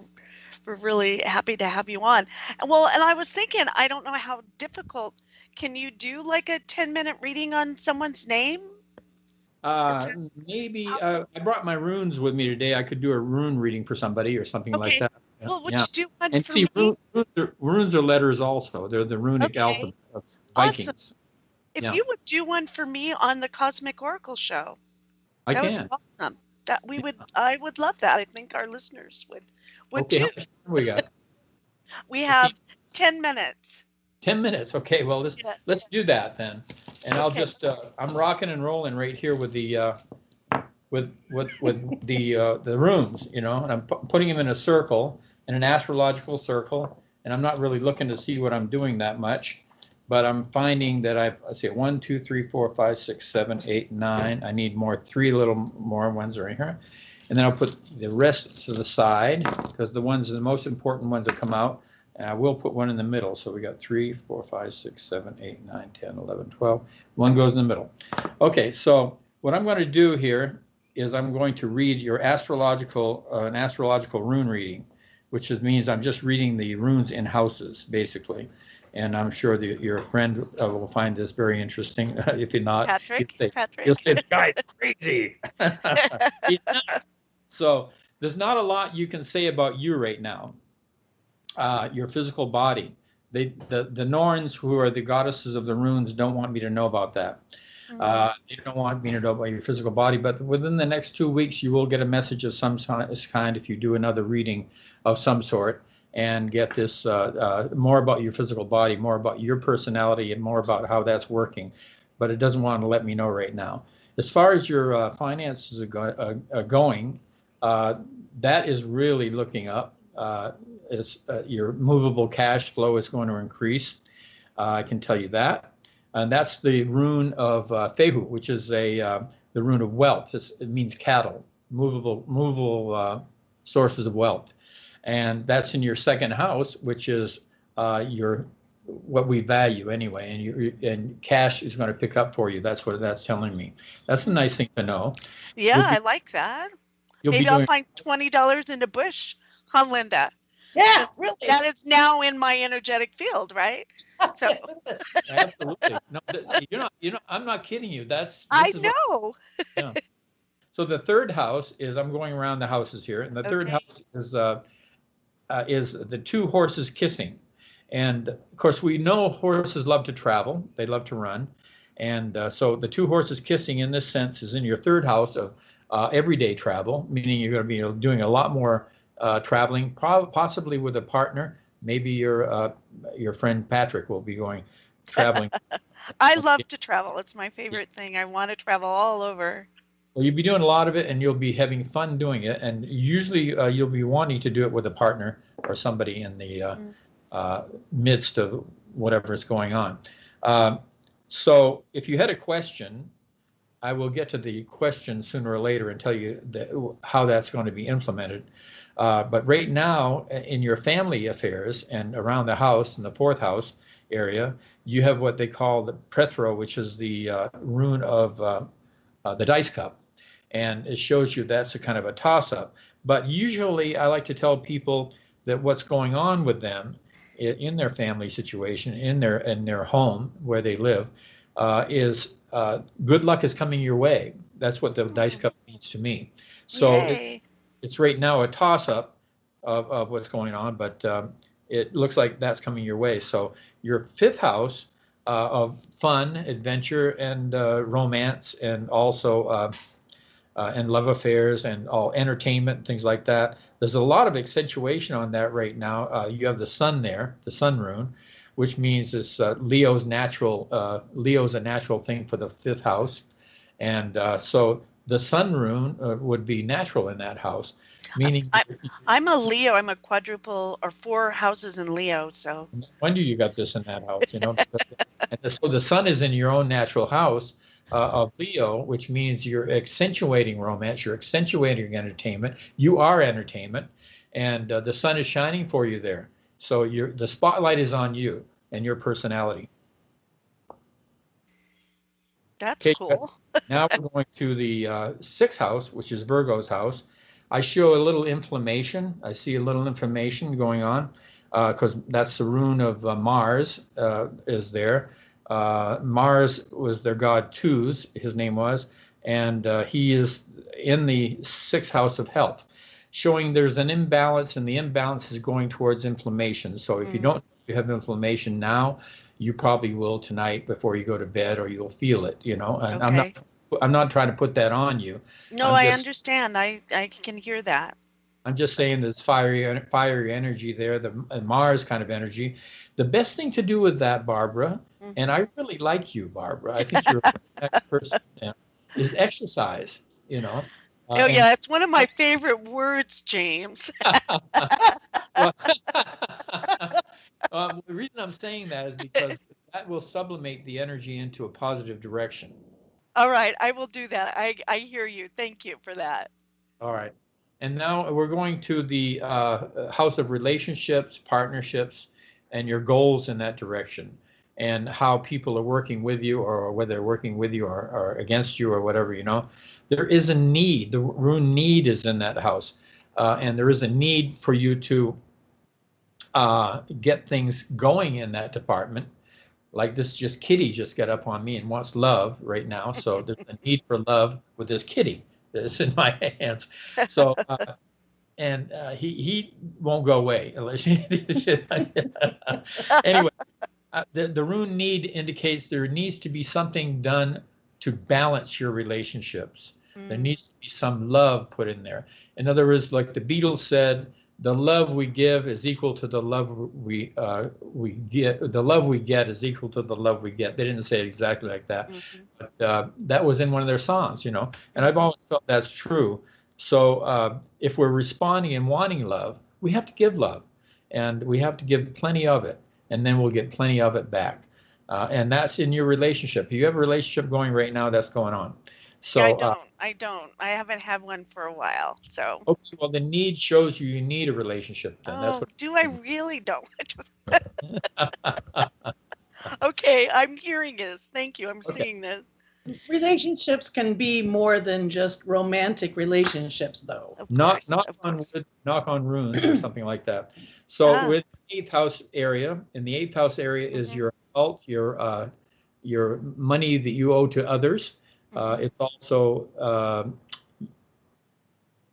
really happy to have you on. And I was thinking, I don't know how difficult. Can you do like a 10-minute reading on someone's name? Maybe I brought my runes with me today. I could do a rune reading for somebody or something like that. Well, would you do one and for see, me? runes are letters also. They're the runic alphabet of Vikings. Awesome. If you would do one for me on the Cosmic Oracle show, that would be awesome. I would love that. I think our listeners would too. How much time we got? We have 10 minutes. 10 minutes. Okay. Well, let's do that then. And I'll just I'm rocking and rolling right here with the the runes, and I'm putting them in a circle, in an astrological circle, and I'm not really looking to see what I'm doing that much, but I'm finding that let's see, 1, 2, 3, 4, 5, 6, 7, 8, 9. I need three little more ones right here, and then I'll put the rest to the side because the most important ones that come out. And I will put one in the middle. So we got 3, 4, 5, 6, 7, 8, 9, 10, 11, 12. One goes in the middle. Okay, so what I'm going to do here is I'm going to read your an astrological rune reading, which means I'm just reading the runes in houses, basically. And I'm sure your friend will find this very interesting. If you're not, Patrick. He'll say, the guy's crazy. He's not. So there's not a lot you can say about you right now. Your physical body. The Norns, who are the goddesses of the runes, don't want me to know about that. They don't want me to know about your physical body, but within the next 2 weeks, you will get a message of some kind if you do another reading of some sort and get this more about your physical body, more about your personality, and more about how that's working. But it doesn't want to let me know right now. As far as your finances are going, that is really looking up. Your movable cash flow is going to increase. I can tell you that. And that's the rune of Fehu, which is the rune of wealth. It means cattle, movable sources of wealth. And that's in your second house, which is what we value anyway. And cash is going to pick up for you. That's what that's telling me. That's a nice thing to know. Yeah, I like that. Maybe I'll find $20 in the bush. Huh, Linda? Yeah, really. That is now in my energetic field, right? So absolutely. No, I'm not kidding you. I know. Yeah. So the third house is, I'm going around the houses here, and the third house is the two horses kissing. And of course, we know horses love to travel. They love to run. And so the two horses kissing in this sense is in your third house of everyday travel, meaning you're going to be doing a lot more traveling, possibly with a partner. Maybe your friend Patrick will be going traveling. I love to travel. It's my favorite thing. I want to travel all over. Well, you'll be doing a lot of it, and you'll be having fun doing it. And usually you'll be wanting to do it with a partner or somebody in the midst of whatever is going on. So if you had a question, I will get to the question sooner or later and tell you how that's going to be implemented. But right now, in your family affairs and around the house, in the fourth house area, you have what they call the prethro, which is the rune of the dice cup. And it shows you that's a kind of a toss-up. But usually I like to tell people that what's going on with them in their family situation, in their home where they live, is good luck is coming your way. That's what the dice cup means to me. So it's right now a toss-up of what's going on, but it looks like that's coming your way. So your fifth house of fun, adventure, and romance, and also and love affairs and all entertainment, things like that. There's a lot of accentuation on that right now. You have the sun there, the sun rune, which means it's Leo's a natural thing for the fifth house. And so the sun rune would be natural in that house, meaning I'm a Leo. I'm a quadruple or 4 houses in Leo. So when do you got this in that house? And so the sun is in your own natural house of Leo, which means you're accentuating romance, you're accentuating entertainment. You are entertainment, and the sun is shining for you there. So the spotlight is on you, and your personality. That's cool. Now we're going to the sixth house, which is Virgo's house. I show a little inflammation. I see a little inflammation going on because that's the rune of Mars is there. Mars was their god Tuz, his name was, and he is in the sixth house of health, showing there's an imbalance, and the imbalance is going towards inflammation. So if you have inflammation now, you probably will tonight before you go to bed, or you'll feel it, and Okay. I'm not trying to put that on you. No, I understand. I can hear that. I'm just saying there's fiery energy there, the Mars kind of energy. The best thing to do with that, Barbara, and I really like you, Barbara, I think you're a next person, is exercise, Oh, yeah, it's one of my favorite words, James. The reason I'm saying that is because that will sublimate the energy into a positive direction. All right, I will do that. I hear you. Thank you for that. All right. And now we're going to the house of relationships, partnerships, and your goals in that direction, and how people are working with you, or whether they're working with you or against you or whatever, There is a need. The rune need is in that house. And there is a need for you to get things going in that department. Like this kitty just got up on me and wants love right now. So there's a need for love with this kitty that's in my hands. So, and he won't go away unless you. Anyway, the rune need indicates there needs to be something done to balance your relationships. There needs to be some love put in there. In other words, like the Beatles said, the love we give is equal to the love we get. The love we get is equal to the love we get. They didn't say it exactly like that, but that was in one of their songs, And I've always felt that's true. So if we're responding and wanting love, we have to give love, and we have to give plenty of it, and then we'll get plenty of it back. And that's in your relationship. You have a relationship going right now that's going on. So I don't. I haven't had one for a while. So. Okay, well, the need shows you need a relationship. Then. That's what do I really don't? Okay, I'm hearing this. Thank you. I'm seeing this. Relationships can be more than just romantic relationships, though. Knock on wood, knock on runes or something like that. So with the eighth house area, in the eighth house area is your occult, your money that you owe to others. It's also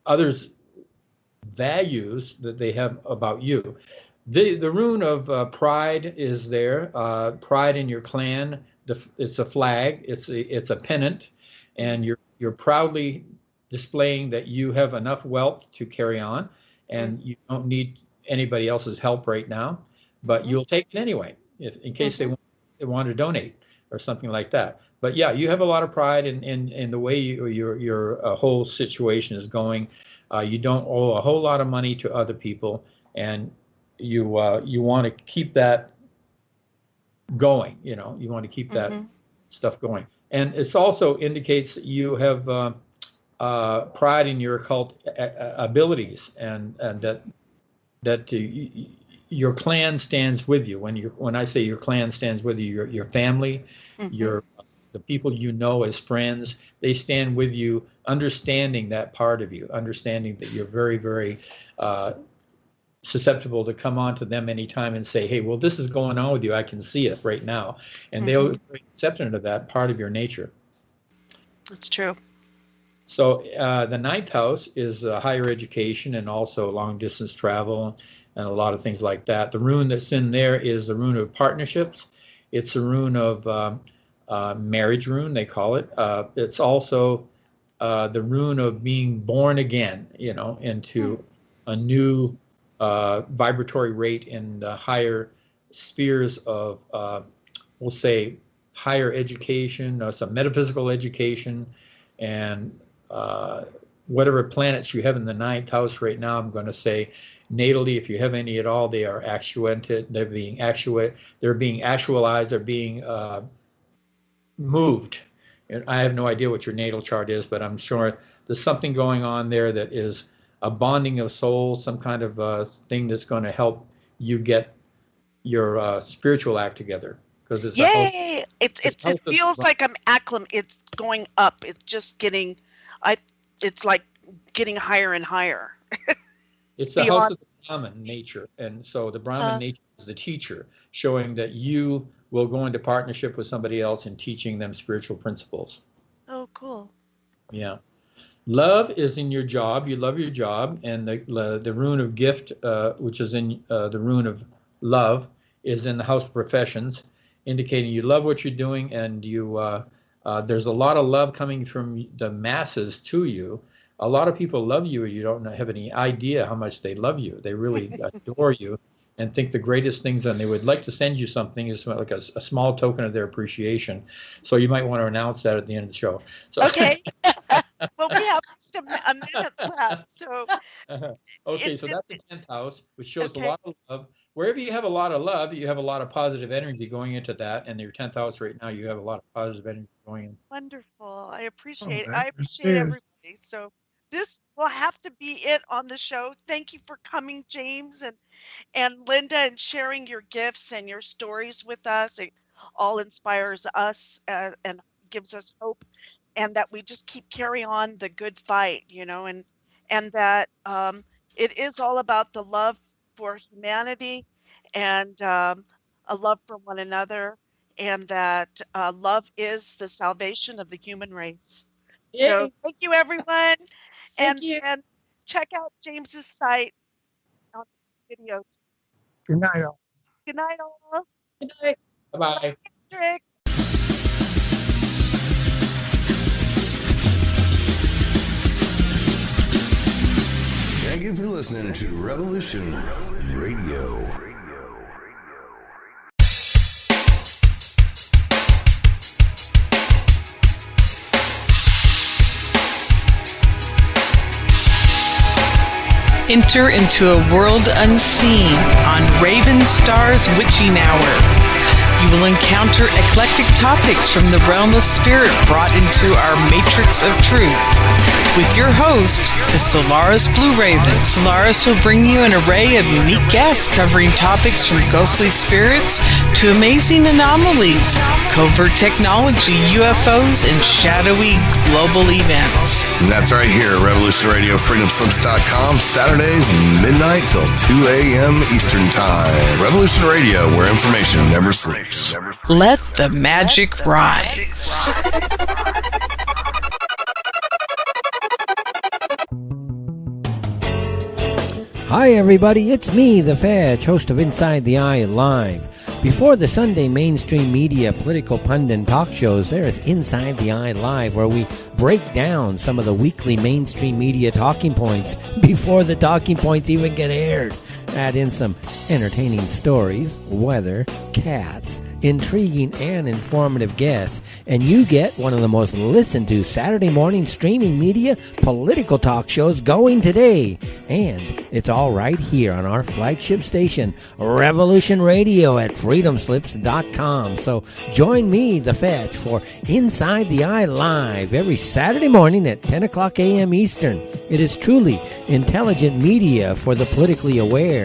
others' values that they have about you. The rune of pride is there. Pride in your clan. It's a flag. It's a pennant, and you're proudly displaying that you have enough wealth to carry on, and you don't need anybody else's help right now. But you'll take it anyway, in case they want to donate or something like that. But yeah, you have a lot of pride in the way your whole situation is going. You don't owe a whole lot of money to other people, and you want to keep that going. You want to keep that stuff going. And it also indicates that you have pride in your occult abilities, and that your clan stands with you. When I say your clan stands with you, your family, the people you know as friends, they stand with you, understanding that part of you, understanding that you're very, very susceptible to come on to them anytime and say, hey, well, this is going on with you. I can see it right now. And they'll be accepting of that part of your nature. That's true. So the ninth house is higher education and also long distance travel and a lot of things like that. The rune that's in there is the rune of partnerships. It's a rune of marriage rune, they call it. It's also the rune of being born again, into a new vibratory rate in the higher spheres of, we'll say, higher education, some metaphysical education, and whatever planets you have in the ninth house right now. I'm going to say natally, if you have any at all, they are actuated. They're being actualized. They're being moved. And I have no idea what your natal chart is, but I'm sure there's something going on there that is a bonding of souls, some kind of thing that's going to help you get your spiritual act together, because it's Yay! It feels like it's going up. It's just getting, it's like getting higher and higher. It's the house of the Brahman nature, and so the Brahman nature is the teacher, showing that you will go into partnership with somebody else in teaching them spiritual principles. Oh, cool. Yeah. Love is in your job. You love your job, and the rune of gift, which is in the rune of love, is in the house of professions, indicating you love what you're doing, and you there's a lot of love coming from the masses to you. A lot of people love you, and you don't have any idea how much they love you. They really adore you and think the greatest things, and they would like to send you something is like a small token of their appreciation. So you might want to announce that at the end of the show. So, okay. Well, we have just a minute left. So okay, so that's the 10th house, which shows a lot of love. Wherever you have a lot of love, you have a lot of positive energy going into that. And your 10th house right now, you have a lot of positive energy going in. Wonderful. I appreciate it. I appreciate everybody. So this will have to be it on the show. Thank you for coming, James and Linda, and sharing your gifts and your stories with us. It all inspires us and gives us hope, and that we just keep carrying on the good fight, and that it is all about the love for humanity and a love for one another, and that love is the salvation of the human race. Yay. So thank you, everyone. And check out James's site on the video. Good night, all. Good night, all. Good night. Bye-bye. Patrick. Thank you for listening to Revolution Radio. Enter into a world unseen on Raven Star's Witching Hour. You will encounter eclectic topics from the realm of spirit brought into our matrix of truth. With your host, the Solaris Blue Raven. Solaris will bring you an array of unique guests covering topics from ghostly spirits to amazing anomalies, covert technology, UFOs, and shadowy global events. And that's right here at Revolution Radio, freedomslips.com, Saturdays, midnight till 2 a.m. Eastern Time. Revolution Radio, where information never sleeps. Let the magic rise. Hi everybody, it's me, the Fetch, host of Inside the Eye Live. Before the Sunday mainstream media political pundit talk shows, there is Inside the Eye Live, where we break down some of the weekly mainstream media talking points before the talking points even get aired. Add in some entertaining stories, weather, cats, intriguing and informative guests, and you get one of the most listened to Saturday morning streaming media political talk shows going today. And it's all right here on our flagship station, Revolution Radio at freedomslips.com. So join me, the Fetch, for Inside the Eye Live every Saturday morning at 10 o'clock a.m. Eastern. It is truly intelligent media for the politically aware.